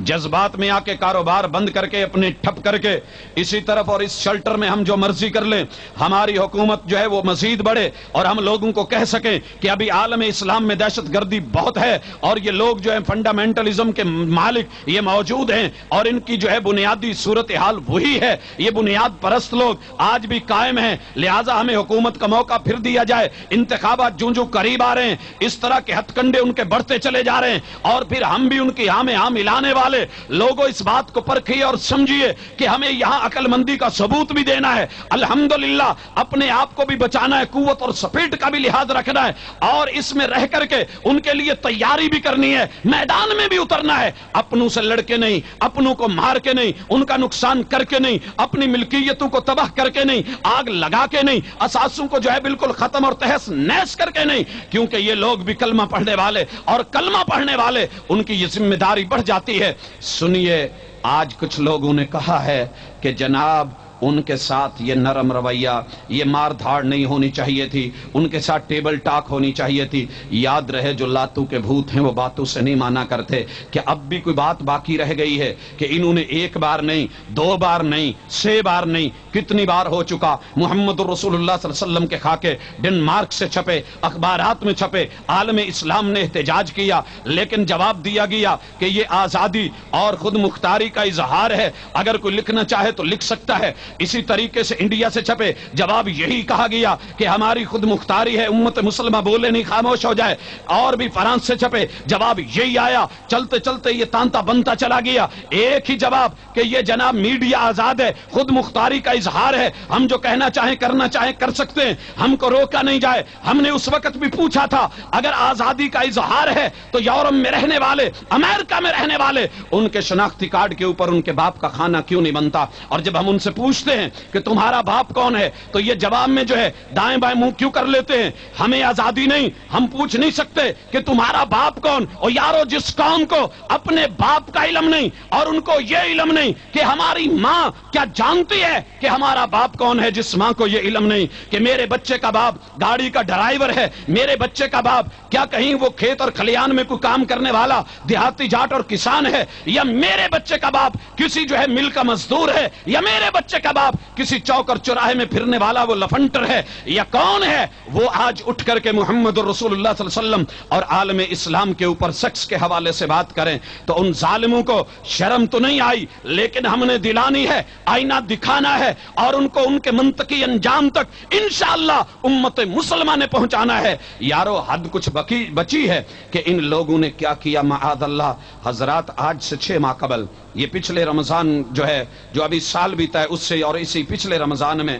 جذبات میں آ کے کاروبار بند کر کے اپنے ٹھپ کر کے اسی طرف اور اس شلٹر میں ہم جو مرضی کر لیں، ہماری حکومت جو ہے وہ مزید بڑھے اور ہم لوگوں کو کہہ سکیں کہ ابھی عالم اسلام میں دہشت گردی بہت ہے اور یہ لوگ جو ہے فنڈامنٹلزم کے مالک یہ موجود ہیں اور ان کی جو ہے بنیادی صورتحال وہی ہے. یہ بنیاد پرست لوگ آج بھی قائم ہیں، لہٰذا ہمیں حکومت کا موقع پھر دیا جائے. انتخابات جو قریب آ رہے ہیں، اس طرح کے ہتھ کنڈے ان کے بڑھتے چلے جا رہے ہیں اور پھر ہم بھی ان کی ہاں میں ہاں ملانے والے لوگوں اس بات کو پرکھیے اور سمجھیے کہ ہمیں یہاں عقل مندی کا ثبوت بھی دینا ہے. الحمدللہ اپنے آپ کو بھی بچانا ہے، قوت اور سپیٹ کا بھی لحاظ رکھنا ہے اور اس میں رہ کر کے ان کے لیے تیاری بھی کرنی ہے، میدان میں بھی اترنا ہے. اپنوں سے لڑ کے نہیں، اپنوں کو مار کے نہیں، ان کا نقصان کر کے نہیں، اپنی ملکیتوں کو تباہ کر کے نہیں، آگ لگا کے نہیں، اساسوں کو جو ہے بالکل ختم اور تہس نیس کر کے نہیں. کیونکہ یہ لوگ بھی کلمہ پڑھنے والے اور کلمہ پڑھنے والے، ان کی یہ ذمہ داری بڑھ جاتی ہے. سنیے، آج کچھ لوگوں نے کہا ہے کہ جناب ان کے ساتھ یہ نرم رویہ، یہ مار دھاڑ نہیں ہونی چاہیے تھی، ان کے ساتھ ٹیبل ٹاک ہونی چاہیے تھی. یاد رہے جو لاتوں کے بھوت ہیں وہ باتوں سے نہیں مانا کرتے کہ اب بھی کوئی بات باقی رہ گئی ہے کہ انہوں نے 1 بار نہیں، 2 بار نہیں، 6 بار نہیں، کتنی بار ہو چکا. محمد رسول اللہ صلی اللہ علیہ وسلم کے خاکے ڈنمارک سے چھپے، اخبارات میں چھپے، عالم اسلام نے احتجاج کیا لیکن جواب دیا گیا کہ یہ آزادی اور خود مختاری کا اظہار ہے، اگر کوئی لکھنا چاہے تو لکھ سکتا ہے. اسی طریقے سے انڈیا سے چھپے، جواب یہی کہا گیا کہ ہماری خود مختاری ہے، امت مسلمہ بولے نہیں، خاموش ہو جائے. اور بھی فرانس سے چھپے، جواب یہی آیا. چلتے چلتے یہ تانتا بنتا چلا گیا. ایک ہی جواب کہ یہ جناب میڈیا آزاد ہے، خود مختاری کا اظہار ہے، ہم جو کہنا چاہیں کرنا چاہیں کر سکتے ہیں، ہم کو روکا نہیں جائے. ہم نے اس وقت بھی پوچھا تھا اگر آزادی کا اظہار ہے تو یورپ میں رہنے والے، امریکہ میں رہنے والے، ان کے شناختی کارڈ کے اوپر ان کے باپ کا کھانا کیوں نہیں بنتا؟ اور جب ہم ان سے پوچھتے پوچھتے ہیں کہ تمہارا باپ کون ہے تو یہ جواب میں جو ہے دائیں بائیں منہ کیوں کر لیتے ہیں؟ ہمیں آزادی نہیں، ہم پوچھ نہیں سکتے کہ تمہارا باپ کون؟ اور یارو جس قوم کو اپنے باپ کا علم نہیں اور ان کو یہ علم نہیں کہ ہماری ماں کیا جانتی ہے کہ ہمارا باپ کون ہے، جس ماں کو یہ علم نہیں کہ میرے بچے کا باپ گاڑی کا ڈرائیور ہے، میرے بچے کا باپ کیا کہیں وہ کھیت اور کھلیان میں کوئی کام کرنے والا دیہاتی جاٹ اور کسان ہے، یا میرے بچے کا باپ کسی جو ہے مل کا مزدور ہے، یا میرے بچے کا باپ کسی چوک اور چوراہے میں پھرنے والا وہ لفنٹر ہے، یا کون ہے وہ آج اٹھ کر کے محمد رسول اللہ صلی اللہ علیہ وسلم اور عالم اسلام کے اوپر سیکس کے حوالے سے بات کریں؟ تو ان ظالموں کو شرم تو نہیں آئی، لیکن ہم نے دلانی ہے، آئینہ دکھانا ہے اور ان کو ان کے منطقی انجام تک انشاءاللہ امت مسلمہ نے پہنچانا ہے۔ یارو حد کچھ بچی ہے کہ ان لوگوں نے کیا کیا معاذ اللہ۔ حضرات آج سے 6 ماہ قبل، یہ پچھلے رمضان جو ہے جو ابھی سال بیتا ہے اس سے اور اسی پچھلے رمضان میں،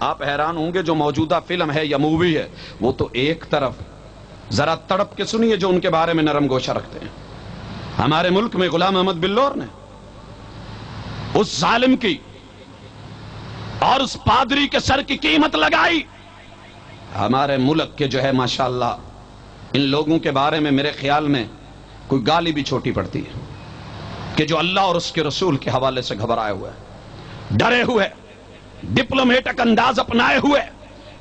آپ حیران ہوں گے جو موجودہ فلم ہے یا مووی ہے وہ تو ایک طرف، ذرا تڑپ کے سنیے جو ان کے بارے میں نرم گوشہ رکھتے ہیں۔ ہمارے ملک میں غلام احمد بلور نے اس ظالم کی اور اس پادری کے سر کی قیمت لگائی۔ ہمارے ملک کے جو ہے ماشاءاللہ ان لوگوں کے بارے میں میرے خیال میں کوئی گالی بھی چھوٹی پڑتی ہے کہ جو اللہ اور اس کے رسول کے حوالے سے گھبرائے ہوئے، ڈرے ہوئے، ڈپلومیٹک انداز اپنائے ہوئے،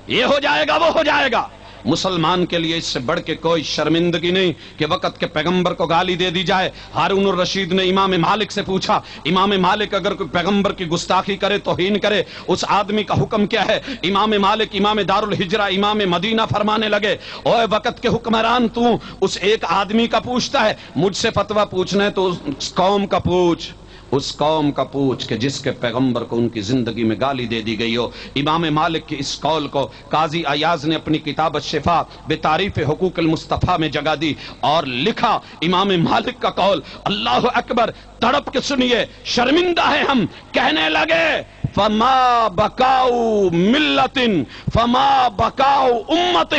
یہ ہو جائے گا وہ ہو جائے گا۔ مسلمان کے لیے اس سے بڑھ کے کوئی شرمندگی نہیں کہ وقت کے پیغمبر کو گالی دے دی جائے۔ ہارون الرشید نے امام مالک سے پوچھا، امام مالک اگر کوئی پیغمبر کی گستاخی کرے، توہین کرے، اس آدمی کا حکم کیا ہے؟ امام مالک امام دار الہجرہ امام مدینہ فرمانے لگے، اوے وقت کے حکمران، تو اس ایک آدمی کا پوچھتا ہے؟ مجھ سے فتویٰ پوچھنا ہے تو اس قوم کا پوچھ، اس قوم کا پوچھ کہ جس کے پیغمبر کو ان کی زندگی میں گالی دے دی گئی ہو۔ امام مالک کی اس قول کو قاضی ایاز نے اپنی کتاب الشفا بتعریف حقوق المصطفیٰ میں جگہ دی اور لکھا امام مالک کا قول، اللہ اکبر، تڑپ کے سنیے، شرمندہ ہے ہم، کہنے لگے فما بکاؤ ملت فما بکاؤ امت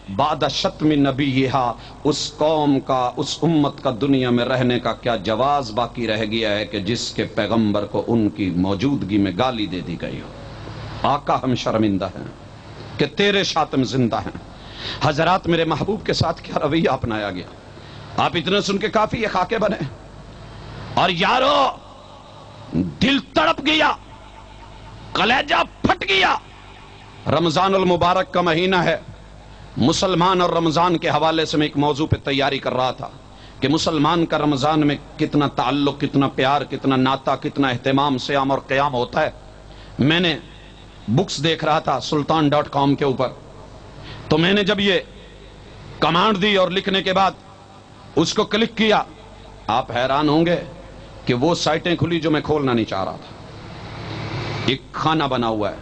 بعد شتم نبیہا، اس قوم کا، اس امت کا دنیا میں رہنے کا کیا جواز باقی رہ گیا ہے کہ جس کے پیغمبر کو ان کی موجودگی میں گالی دے دی گئی ہو۔ آقا ہم شرمندہ ہیں کہ تیرے شاتم زندہ ہیں۔ حضرات میرے محبوب کے ساتھ کیا رویہ اپنایا گیا، آپ اتنے سن کے کافی یہ خاکے بنے اور یارو دل تڑپ گیا، کلیجہ پھٹ گیا۔ رمضان المبارک کا مہینہ ہے، مسلمان اور رمضان کے حوالے سے میں ایک موضوع پہ تیاری کر رہا تھا کہ مسلمان کا رمضان میں کتنا تعلق، کتنا پیار، کتنا ناتا، کتنا اہتمام، صیام اور قیام ہوتا ہے۔ میں نے بکس دیکھ رہا تھا sultan.com کے اوپر، تو میں نے جب یہ کمانڈ دی اور لکھنے کے بعد اس کو کلک کیا، آپ حیران ہوں گے کہ وہ سائٹیں کھلی جو میں کھولنا نہیں چاہ رہا تھا۔ ایک کھانا بنا ہوا ہے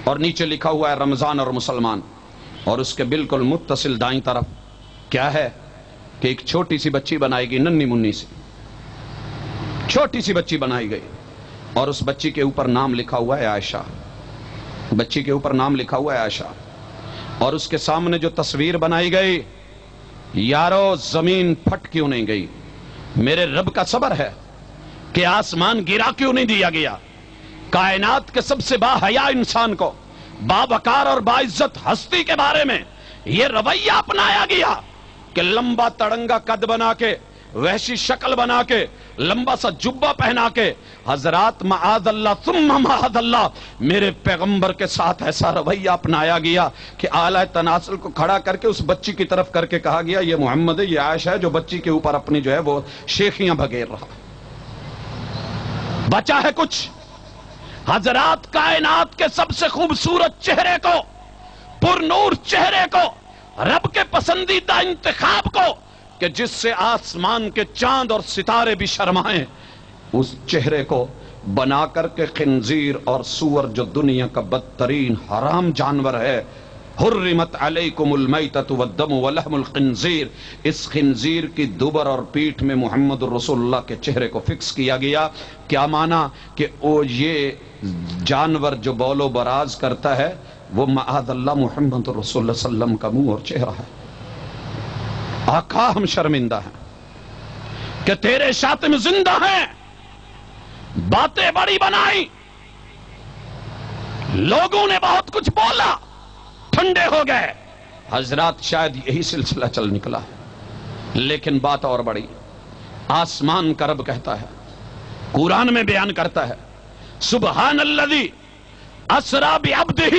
اور نیچے لکھا ہوا ہے رمضان اور مسلمان، اور اس کے بالکل متصل دائیں طرف کیا ہے کہ ایک چھوٹی سی بچی بنائی گئی، ننھی منی سی چھوٹی سی بچی بنائی گئی اور اس بچی کے اوپر نام لکھا ہوا ہے عائشہ، بچی کے اوپر نام لکھا ہوا ہے عائشہ، اور اس کے سامنے جو تصویر بنائی گئی، یارو زمین پھٹ کیوں نہیں گئی؟ میرے رب کا صبر ہے کہ آسمان گرا کیوں نہیں دیا گیا؟ کائنات کے سب سے باحیا انسان کو، بابکار اور باعزت ہستی کے بارے میں یہ رویہ اپنایا گیا کہ لمبا تڑنگا قد بنا کے، وحشی شکل بنا کے، لمبا سا جبہ پہنا کے، حضرات معاذ اللہ ثم معاذ اللہ، میرے پیغمبر کے ساتھ ایسا رویہ اپنایا گیا کہ اعلی تناسل کو کھڑا کر کے اس بچی کی طرف کر کے کہا گیا یہ محمد ہے، یہ عائشہ ہے، جو بچی کے اوپر اپنی جو ہے وہ شیخیاں بگیر رہا۔ بچا ہے کچھ؟ حضرات کائنات کے سب سے خوبصورت چہرے کو، پر نور چہرے کو، رب کے پسندیدہ انتخاب کو کہ جس سے آسمان کے چاند اور ستارے بھی شرمائیں، اس چہرے کو بنا کر کے خنزیر اور سور جو دنیا کا بدترین حرام جانور ہے، حرمت علیکم المیتۃ والدم ولحم الخنزیر، اس خنزیر کی دبر اور پیٹھ میں محمد رسول اللہ کے چہرے کو فکس کیا گیا۔ کیا مانا کہ یہ جانور جو بول و براز کرتا ہے وہ معاذ اللہ محمد رسول اللہ صلی اللہ علیہ وسلم کا منہ اور چہرہ ہے۔ آقا ہم شرمندہ ہیں کہ تیرے شاتم زندہ ہیں، باتیں بڑی بنائی، لوگوں نے بہت کچھ بولا، ٹھنڈے ہو گئے. حضرات شاید یہی سلسلہ چل نکلا ہے، لیکن بات اور بڑی. آسمان کا رب کہتا ہے، قرآن میں بیان کرتا ہے، سبحان الذی اسری بعبدہ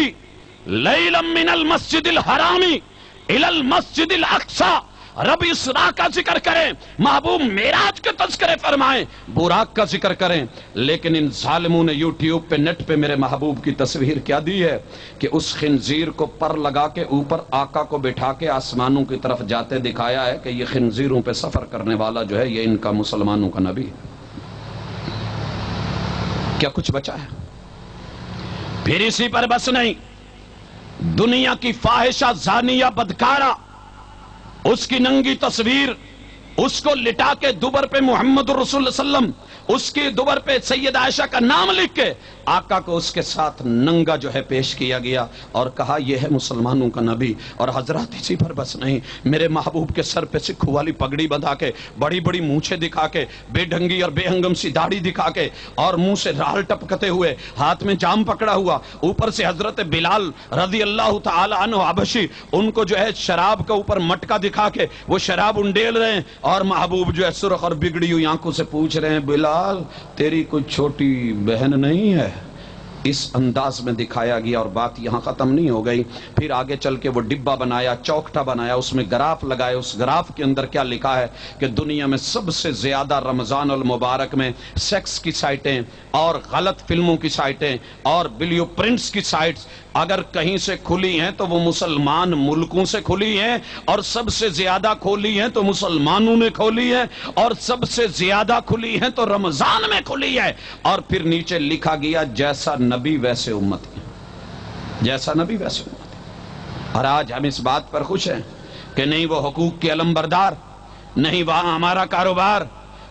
لیلا من المسجد الحرام الی المسجد الاقصی. رب اسراء کا ذکر کریں، محبوب معراج کے تذکرے فرمائیں، براق کا ذکر کریں، لیکن ان ظالموں نے یوٹیوب پہ نیٹ پہ میرے محبوب کی تصویر کیا دی ہے کہ اس خنزیر کو پر لگا کے اوپر آقا کو بٹھا کے آسمانوں کی طرف جاتے دکھایا ہے کہ یہ خنزیروں پہ سفر کرنے والا جو ہے یہ ان کا مسلمانوں کا نبی ہے. کیا کچھ بچا ہے؟ پھر اسی پر بس نہیں، دنیا کی فاحشہ زانیہ بدکارہ اس کی ننگی تصویر، اس کو لٹا کے دوبر پہ محمد رسول اللہ صلی اللہ علیہ وسلم، اس کی دوبر پہ سید عائشہ کا نام لکھ کے آقا کو اس کے ساتھ ننگا جو ہے پیش کیا گیا اور کہا یہ ہے مسلمانوں کا نبی. اور حضرات اسی پر بس نہیں، میرے محبوب کے سر پہ سکھوں والی پگڑی بندھا کے، بڑی بڑی مونچھیں دکھا کے، بے ڈھنگی اور بے ہنگم سی داڑھی دکھا کے، اور منہ سے رال ٹپکتے ہوئے، ہاتھ میں جام پکڑا ہوا، اوپر سے حضرت بلال رضی اللہ تعالی عنہ حبشی ان کو جو ہے شراب کا اوپر مٹکا دکھا کے وہ شراب انڈیل رہے ہیں، اور محبوب جو ہے سرخ اور بگڑی ہوئی آنکھوں سے پوچھ رہے ہیں، بلال تیری کوئی چھوٹی بہن نہیں ہے؟ اس انداز میں دکھایا گیا. اور بات یہاں ختم نہیں ہو گئی، پھر آگے چل کے وہ ڈبہ بنایا، چوکٹا بنایا، اس میں گراف لگائے. اس گراف کے اندر کیا لکھا ہے کہ دنیا میں سب سے زیادہ رمضان المبارک میں سیکس کی سائٹیں اور غلط فلموں کی سائٹیں اور ویڈیو پرنٹس کی سائٹس اگر کہیں سے کھلی ہیں تو وہ مسلمان ملکوں سے کھلی ہیں، اور سب سے زیادہ کھولی ہیں تو مسلمانوں نے کھولی ہیں، اور سب سے زیادہ کھلی ہیں تو رمضان میں کھلی ہے. اور پھر نیچے لکھا گیا جیسا نبی ویسے امتی، جیسا نبی ویسے امتی. اور آج ہم اس بات پر خوش ہیں کہ نہیں وہ حقوق کے علم بردار، نہیں وہاں ہمارا کاروبار،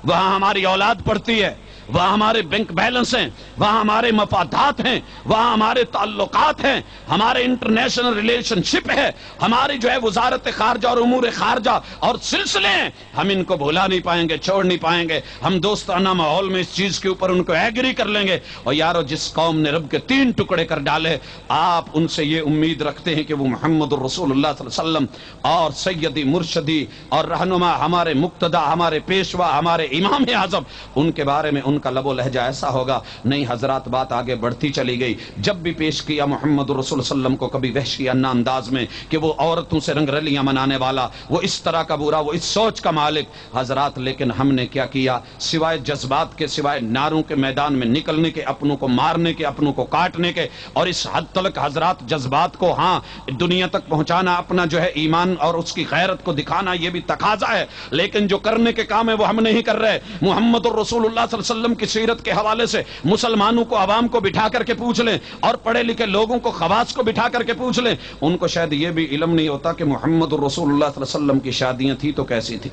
وہاں ہماری اولاد پڑھتی ہے، وہاں ہمارے بینک بیلنس ہیں، وہاں ہمارے مفادات ہیں، وہاں ہمارے تعلقات ہیں، ہمارے انٹرنیشنل ریلیشن شپ ہے، ہماری جو ہے وزارت خارجہ اور امور خارجہ اور سلسلے ہیں. ہم ان کو بھولا نہیں پائیں گے، چھوڑ نہیں پائیں گے. ہم دوستانہ ماحول میں اس چیز کے اوپر ان کو ایگری کر لیں گے. اور یارو جس قوم نے رب کے 3 ٹکڑے کر ڈالے، آپ ان سے یہ امید رکھتے ہیں کہ وہ محمد الرسول اللہ صلی اللہ علیہ وسلم اور سیدی مرشدی اور رہنما، ہمارے مقتدی، ہمارے پیشوا، ہمارے امام اعظم، ان کے بارے میں ان کا لب و لہجہ ایسا ہوگا؟ نہیں حضرات، بات آگے بڑھتی چلی گئی. جب بھی پیش کیا محمد رسول صلی اللہ علیہ وسلم کو کبھی وحشیانہ انداز میں کہ وہ عورتوں سے رنگ رلیاں منانے والا، وہ اس طرح کا برا، وہ اس سوچ کا مالک. حضرات لیکن ہم نے کیا کیا؟ سوائے جذبات کے، سوائے ناروں کے میدان میں نکلنے کے، اپنوں کو مارنے کے، اپنوں کو کاٹنے کے، اور اس حد تک حضرات جذبات کو ہاں دنیا تک پہنچانا، اپنا جو ہے ایمان اور اس کی غیرت کو دکھانا، یہ بھی تقاضا ہے. لیکن جو کرنے کے کام ہے وہ ہم نہیں کر رہے. محمد الرسول اللہ صلی اللہ علیہ وسلم کی سیرت کے حوالے سے مسلمانوں کو، عوام کو بٹھا کر کے پوچھ لیں، اور پڑھے لکھے لوگوں کو، خواص کو بٹھا کر کے پوچھ لیں، ان کو شاید یہ بھی علم نہیں ہوتا کہ محمد الرسول اللہ صلی اللہ علیہ وسلم کی شادیاں تھی تو کیسی تھی،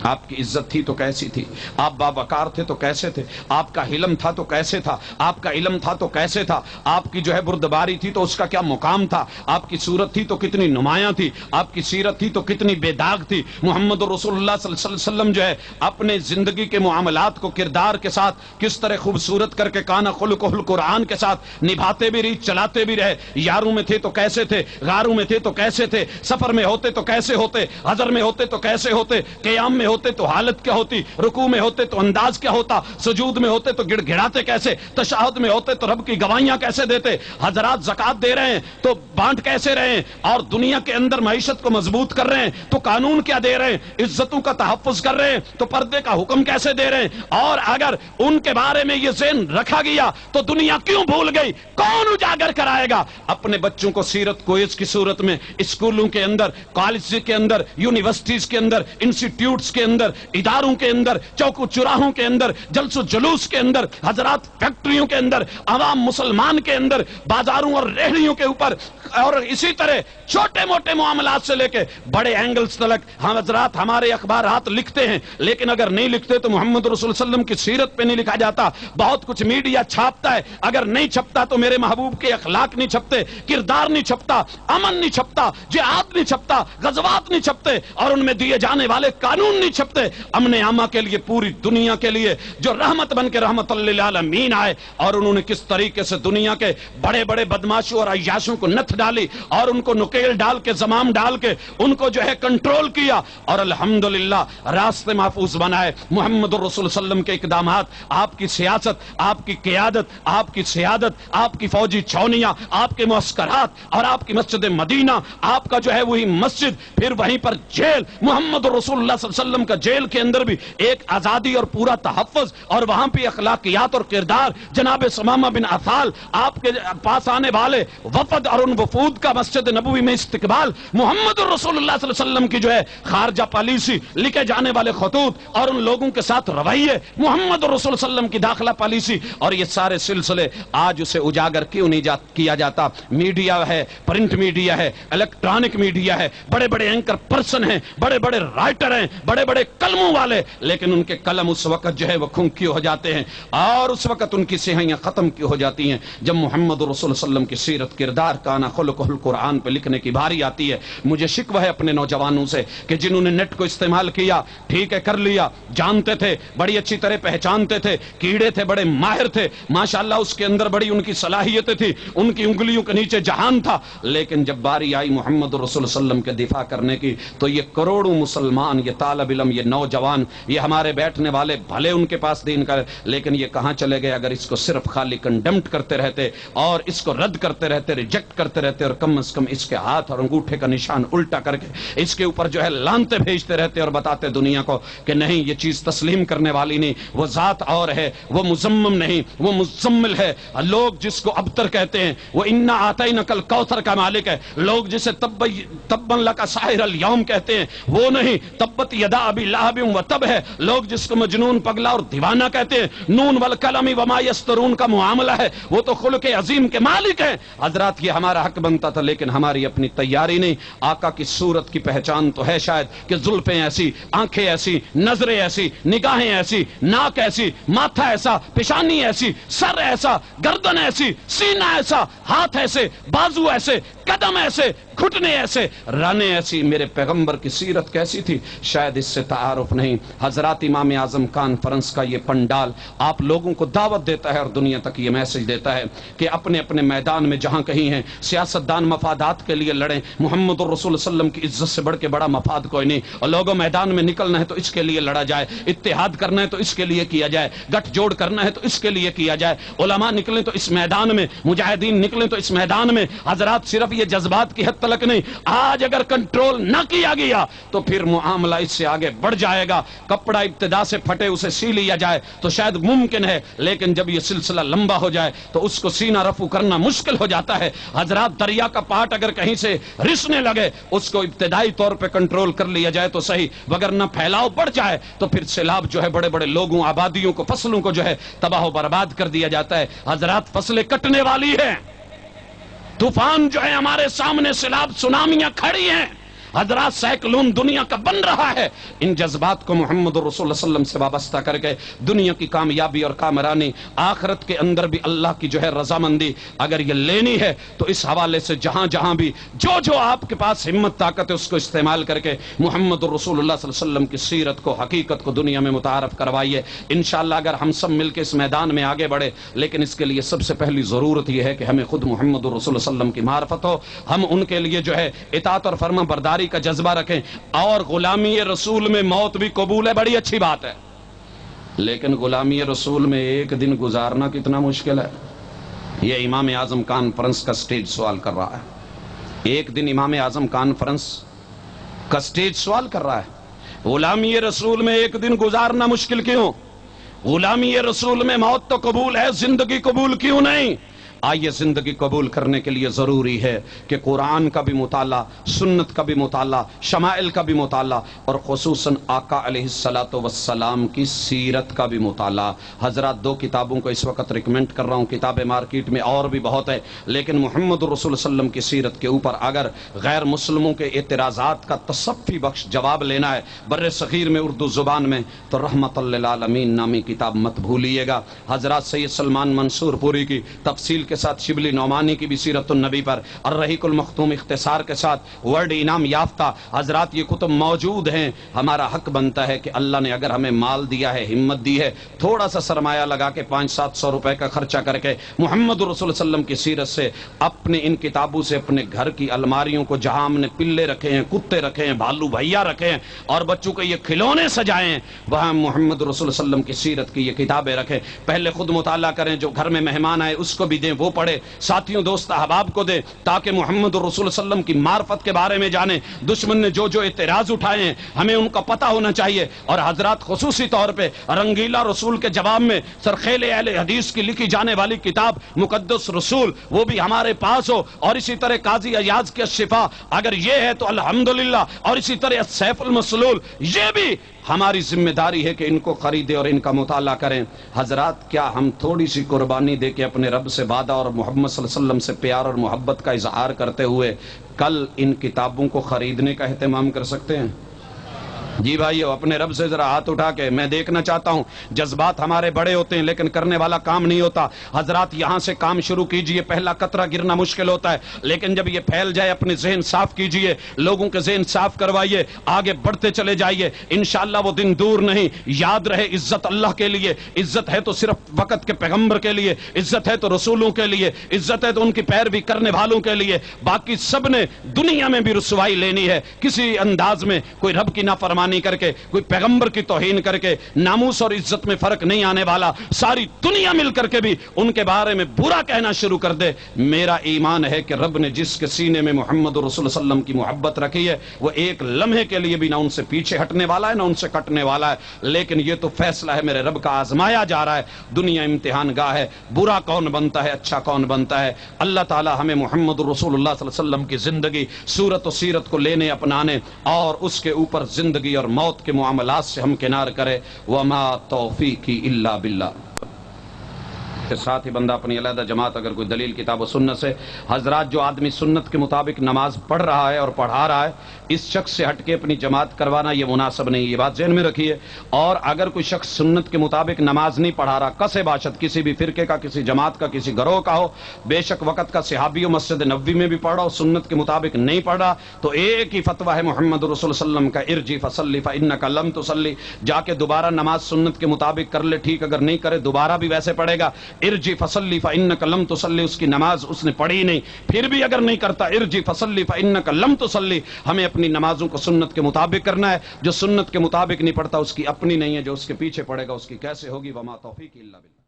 آپ کی عزت تھی تو کیسی تھی، آپ باوقار تھے تو کیسے تھے، آپ کا حلم تھا تو کیسے تھا، آپ کا علم تھا تو کیسے تھا، آپ کی جو ہے بردباری تھی تو اس کا کیا مقام تھا، آپ کی صورت تھی تو کتنی نمایاں تھی، آپ کی سیرت تھی تو کتنی بے داغ تھی. محمد رسول اللہ صلی اللہ علیہ وسلم جو ہے اپنے زندگی کے معاملات کو کردار کے ساتھ کس طرح خوبصورت کر کے کانا خلقہ القرآن کے ساتھ نبھاتے بھی رہی، چلاتے بھی رہے. یاروں میں تھے تو کیسے تھے، غاروں میں تھے تو کیسے تھے، سفر میں ہوتے تو کیسے ہوتے، حضر میں ہوتے تو کیسے ہوتے، قیام میں ہوتے تو حالت کیا ہوتی، رکوع میں ہوتے تو انداز کیا ہوتا، سجود میں ہوتے تو گڑ گڑاتے کیسے، تشہد میں ہوتے تو رب کی گواہیاں کیسے دیتے. حضرات زکات دے رہے ہیں تو بانٹ کیسے رہے ہیں، اور دنیا کے اندر معیشت کو مضبوط کر رہے ہیں تو قانون کیا دے رہے ہیں، عزتوں کا تحفظ کر رہے ہیں تو پردے کا حکم کیسے دے رہے ہیں. اور اگر ان کے بارے میں یہ ذہن رکھا گیا تو دنیا کیوں بھول گئی، کون اجاگر کرائے گا. اپنے بچوں کو سیرت کوئز کی صورت میں اسکولوں کے اندر، کالج کے اندر، یونیورسٹیز کے اندر، انسٹیٹیوٹس کے اندر، اداروں کے اندر، چوکو چراہوں کے اندر، جلس و جلوس کے اندر، حضرات فیکٹریوں کے اندر، عوام مسلمان کے اندر، بازاروں اور ریہڑیوں کے اوپر، اور اسی طرح چھوٹے موٹے معاملات سے لے کے بڑے اینگلز تلک ہم حضرات ہمارے اخبارات لکھتے ہیں. لیکن اگر نہیں لکھتے تو محمد رسول اللہ علیہ وسلم کی سیرت پہ نہیں لکھا جاتا. بہت کچھ میڈیا چھاپتا ہے، اگر نہیں چھپتا تو میرے محبوب کے اخلاق نہیں چھپتے، کردار نہیں چھپتا، امن نہیں چھپتا، جہاد نہیں چھپتا، غزوات نہیں چھپتے، اور ان میں دیے جانے والے قانون نہیں چھپتے امن عامہ کے لیے پوری دنیا کے لیے جو رحمت بن کے رحمت للعالمین آئے، اور انہوں نے کس طریقے سے دنیا کے بڑے بڑے بدماشوں اور عیاشوں کو نتھ ڈالی اور ان کو نکیل ڈال کے زمام ڈال کے ان کو جو ہے کنٹرول کیا اور الحمدللہ راستے محفوظ بنائے۔ محمد الرسول صلی اللہ علیہ وسلم کے اقدامات، آپ کی سیاست، آپ کی قیادت، آپ کی سیادت، آپ کی فوجی چھاؤنیاں، آپ کے معسکرات اور آپ کی مسجد مدینہ، آپ کا جو ہے وہی مسجد، پھر وہیں پر جیل، محمد رسول اللہ صلی اللہ علیہ وسلم کا جیل کے اندر بھی ایک آزادی اور پورا تحفظ، اور وہاں پہ اخلاقیات اور کردار، جناب ثمامہ بن عثال آپ کے پاس آنے والے وفد اور ان وفود کا مسجد نبوی میں استقبال، محمد رسول اللہ صلی اللہ علیہ وسلم کی جو ہے خارجہ پالیسی، لکھے جانے والے خطوط اور ان لوگوں کے ساتھ رویے، محمد رسول صلی اللہ علیہ وسلم کی داخلہ پالیسی، اور یہ سارے سلسلے آج اسے اجاگر کیوں نہیں کیا جاتا؟ میڈیا ہے، پرنٹ میڈیا ہے، الیکٹرانک میڈیا ہے، بڑے بڑے اینکر پرسن ہیں، بڑے بڑے رائٹر ہیں، بڑے بڑے کلموں والے، لیکن ان کے کلم اس وقت جو ہے وہ کھنکی ہو جاتے ہیں اور اس وقت ان کی سیاہیاں ختم کی ہو جاتی ہیں جب محمد رسول اللہ صلی اللہ علیہ وسلم کی سیرت، کردار، کانا خلق القرآن پہ لکھنے کی باری آتی ہے۔ مجھے شکوہ ہے اپنے نوجوانوں سے کہ جنہوں نے نیٹ کو استعمال کیا، ٹھیک ہے کر لیا، جانتے تھے، بڑی اچھی طرح پہچانتے تھے، کیڑے تھے، بڑے ماہر تھے، ماشاءاللہ اس کے اندر بڑی ان کی صلاحیتیں تھی، ان کی انگلیوں کے نیچے جہان تھا، لیکن جب باری آئی محمد رسول اللہ صلی اللہ علیہ وسلم کے دفاع کرنے کی تو یہ کروڑوں مسلمان، یہ طالب علم، یہ نوجوان، یہ ہمارے بیٹھنے والے، بھلے ان کے پاس دین کا، لیکن یہ کہاں چلے گئے اگر اس کو صرف خالی کنڈمٹ کرتے رہتے اور اس کو رد کرتے رہتے، ریجیکٹ کرتے رہتے، اور کم از کم اس کے ہاتھ اور انگوٹھے کا نشان الٹا کر کے اس کے اوپر جو ہے لانتے بھیجتے رہتے اور بتاتے دنیا کو کہ نہیں یہ چیز تسلیم کرنے والی نہیں، وہ ذات اور ہے، وہ مزمم نہیں، وہ مزمل ہے۔ لوگ جس کو ابتر کہتے ہیں وہ انا آتینک الکوثر کا مالک ہے، لوگ جسے تبا لک سائر الیوم کہتے ہیں وہ نہیں، تبت یدا ابی لہب وتب ہے، لوگ جس کو مجنون، پگلا اور دیوانہ کہتے ہیں، نون والقلم وما یسطرون کا معاملہ ہے، وہ تو خلق عظیم کے مالک ہیں۔ حضرات یہ ہمارا حق بنتا تھا لیکن ہماری اپنی تیاری نہیں۔ آقا کی صورت کی پہچان تو ہے شاید کہ زلفیں ایسی، آنکھیں ایسی، نظریں ایسی، نگاہیں ایسی، ناک ایسی، ماتھا ایسا، پیشانی ایسی، سر ایسا، گردن ایسی، سینہ ایسا، ہاتھ ایسے، بازو ایسے، قدم ایسے، گھٹنے ایسے، رانے ایسی، میرے پیغمبر کی سیرت کیسی تھی شاید اس سے تعارف نہیں۔ حضرات امام اعظم کانفرنس کا یہ پنڈال آپ لوگوں کو دعوت دیتا ہے اور دنیا تک یہ میسج دیتا ہے کہ اپنے اپنے میدان میں جہاں کہیں ہیں سیاستدان مفادات کے لیے لڑیں، محمد الرسول صلی اللہ علیہ وسلم کی عزت سے بڑھ کے بڑا مفاد کوئی نہیں، اور لوگوں میدان میں نکلنا ہے تو اس کے لیے لڑا جائے، اتحاد کرنا ہے تو اس کے لیے کیا جائے، گٹھ جوڑ کرنا ہے تو اس کے لیے کیا جائے، علماء نکلیں تو اس میدان میں، مجاہدین نکلیں تو اس میدان میں۔ حضرات صرف یہ جذبات کی حد تلک نہیں، آج اگر کنٹرول نہ کیا گیا تو پھر معاملہ اس سے آگے بڑھ جائے گا۔ کپڑا ابتدا سے پھٹے اسے سی لیا جائے تو شاید ممکن ہے، لیکن جب یہ سلسلہ لمبا ہو جائے تو اس کو سینہ رفع کرنا مشکل ہو جاتا ہے۔ حضرات دریا کا پاٹ اگر کہیں سے رسنے لگے اس کو ابتدائی طور پہ کنٹرول کر لیا جائے تو صحیح، وگرنہ پھیلاؤ بڑھ جائے تو پھر سیلاب جو ہے بڑے بڑے لوگوں، آبادیوں کو، فصلوں کو جو ہے تباہ و برباد کر دیا جاتا ہے۔ حضرات فصلیں کٹنے والی ہیں، طوفان جو ہے ہمارے سامنے، سیلاب، سونامیاں کھڑی ہیں، حضرات سائیکلون دنیا کا بن رہا ہے۔ ان جذبات کو محمد رسول اللہ صلی اللہ علیہ وسلم سے وابستہ کر کے دنیا کی کامیابی اور کامرانی، آخرت کے اندر بھی اللہ کی جو ہے رضامندی اگر یہ لینی ہے تو اس حوالے سے جہاں جہاں بھی جو آپ کے پاس ہمت طاقت ہے اس کو استعمال کر کے محمد رسول اللہ صلی اللہ علیہ وسلم کی سیرت کو، حقیقت کو دنیا میں متعارف کروائیے۔ انشاءاللہ اگر ہم سب مل کے اس میدان میں آگے بڑھے، لیکن اس کے لیے سب سے پہلی ضرورت یہ ہے کہ ہمیں خود محمد رسول اللہ صلی اللہ علیہ وسلم کی معرفت ہو، ہم ان کے لیے جو ہے اطاعت اور فرما برداری کا جذبہ رکھیں، اور غلامی رسول میں موت بھی قبول ہے، بڑی اچھی بات ہے، لیکن غلامی رسول میں ایک دن گزارنا کتنا مشکل ہے۔ یہ امام اعظم کانفرنس کا سٹیج سوال کر رہا ہے، ایک دن امام اعظم کانفرنس کا سٹیج سوال کر رہا ہے، غلامی رسول میں ایک دن گزارنا مشکل کیوں؟ غلامی رسول میں موت تو قبول ہے، زندگی قبول کیوں نہیں؟ آئیے زندگی قبول کرنے کے لیے ضروری ہے کہ قرآن کا بھی مطالعہ، سنت کا بھی مطالعہ، شمائل کا بھی مطالعہ، اور خصوصاً آقا علیہ الصلوۃ والسلام کی سیرت کا بھی مطالعہ۔ حضرات دو کتابوں کو اس وقت ریکمینڈ کر رہا ہوں، کتابیں مارکیٹ میں اور بھی بہت ہے، لیکن محمد رسول صلی اللہ علیہ وسلم کی سیرت کے اوپر اگر غیر مسلموں کے اعتراضات کا تصفی بخش جواب لینا ہے بر صغیر میں اردو زبان میں تو رحمت للعالمین نامی کتاب مت بھولیے گا۔ حضرات سید سلمان منصور پوری کی تفصیل کے کے ساتھ شبلی نعمانی کی بھی سیرت النبی پر، الرحیق المختوم اختصار کے ساتھ ورلڈ انعام یافتہ حضرات یہ کتب موجود ہیں۔ ہمارا حق بنتا ہے کہ اللہ نے اگر ہمیں مال دیا ہے، ہمت دی ہے، تھوڑا سا سرمایہ لگا کے 500-700 روپے کا خرچہ کر کے محمد رسول صلی اللہ علیہ وسلم کی سیرت سے اپنے ان کتابوں سے اپنے گھر کی الماریوں کو، جہاں ہم نے پلے رکھے ہیں، کتے رکھے ہیں، بھالو بھیا رکھے ہیں اور بچوں کے یہ کھلونے سجائے ہیں، وہاں محمد رسول صلی اللہ علیہ وسلم کی سیرت کی یہ کتابیں رکھیں۔ پہلے خود مطالعہ کریں، جو گھر میں مہمان آئے اس کو بھی دیں، وہ پڑھے، ساتھیوں دوست احباب کو دیں، تاکہ محمد رسول صلی اللہ علیہ وسلم کی معرفت کے بارے میں جانیں۔ دشمن نے جو اعتراض اٹھائے ہیں ہمیں ان کا پتہ ہونا چاہیے۔ اور حضرات خصوصی طور پہ رنگیلا رسول کے جواب میں سرخیل اہل حدیث کی لکھی جانے والی کتاب مقدس رسول، وہ بھی ہمارے پاس ہو، اور اسی طرح قاضی ایاز کی الشفا اگر یہ ہے تو الحمدللہ، اور اسی طرح السیف المسلول، یہ بھی ہماری ذمہ داری ہے کہ ان کو خریدیں اور ان کا مطالعہ کریں۔ حضرات کیا ہم تھوڑی سی قربانی دے کے اپنے رب سے وعدہ اور محمد صلی اللہ علیہ وسلم سے پیار اور محبت کا اظہار کرتے ہوئے کل ان کتابوں کو خریدنے کا اہتمام کر سکتے ہیں؟ جی بھائیو، اپنے رب سے ذرا ہاتھ اٹھا کے میں دیکھنا چاہتا ہوں۔ جذبات ہمارے بڑے ہوتے ہیں لیکن کرنے والا کام نہیں ہوتا۔ حضرات یہاں سے کام شروع کیجئے، پہلا قطرہ گرنا مشکل ہوتا ہے لیکن جب یہ پھیل جائے اپنے ذہن صاف کیجئے، لوگوں کے ذہن صاف کروائیے، آگے بڑھتے چلے جائیے، انشاءاللہ وہ دن دور نہیں۔ یاد رہے عزت اللہ کے لیے، عزت ہے تو صرف وقت کے پیغمبر کے لیے، عزت ہے تو رسولوں کے لیے، عزت ہے تو ان کی پیروی کرنے والوں کے لیے، باقی سب نے دنیا میں بھی رسوائی لینی ہے کسی انداز میں۔ کوئی رب کی نافرمانی کر کے، کوئی پیغمبر کی توہین کر کے ناموس اور عزت میں فرق نہیں آنے والا۔ ساری دنیا مل کر کے بھی ان کے بارے میں برا کہنا شروع کر دے۔ میرا ایمان ہے کہ رب نے جس کے سینے میں محمد رسول صلی اللہ علیہ وسلم کی محبت رکھی ہے وہ ایک لمحے کے لیے بھی نہ ان سے پیچھے ہٹنے والا ہے نہ ان سے کٹنے والا ہے۔ لیکن یہ تو فیصلہ ہے میرے رب کا، آزمایا جا رہا ہے۔ دنیا امتحان گاہ ہے، برا کون بنتا ہے، اچھا کون بنتا ہے۔ اللہ تعالی ہمیں محمد رسول اللہ صلی اللہ علیہ وسلم کی زندگی، صورت و سیرت کو لینے، اپنانے اور اس کے اوپر زندگی اور موت کے معاملات سے ہم کنار کرے۔ وما توفیقی الا باللہ۔ کے ساتھ ہی بندہ اپنی علیحدہ جماعت اگر کوئی دلیل کتاب و سنت سے، حضرات جو آدمی سنت کے مطابق نماز پڑھ رہا ہے اور پڑھا رہا ہے، اس شخص سے ہٹ کے اپنی جماعت کروانا یہ مناسب نہیں، یہ بات ذہن میں رکھیے۔ اور اگر کوئی شخص سنت کے مطابق نماز نہیں پڑھا رہا، کسے باشد، کسی بھی فرقے کا، کسی جماعت کا، کسی گروہ کا ہو، بے شک وقت کا صحابی و مسجد نبوی میں بھی پڑھ رہا ہو، سنت کے مطابق نہیں پڑھ رہا، تو ایک ہی فتویٰ ہے محمد رسول صلی اللہ علیہ وسلم کا، ارجی فصلی فانک لم تصلی، جا کے دوبارہ نماز سنت کے مطابق کر لے، ٹھیک، اگر نہیں کرے دوبارہ بھی ویسے پڑھے گا۔ ارجی فصلی فانک لم تصلی، اس کی نماز اس نے پڑھی نہیں، پھر بھی اگر نہیں کرتا ارجی فصلی فانک لم تصلی، ہمیں اپنی نمازوں کو سنت کے مطابق کرنا ہے۔ جو سنت کے مطابق نہیں پڑھتا اس کی اپنی نہیں ہے، جو اس کے پیچھے پڑے گا اس کی کیسے ہوگی؟ وما توفیقی الا باللہ۔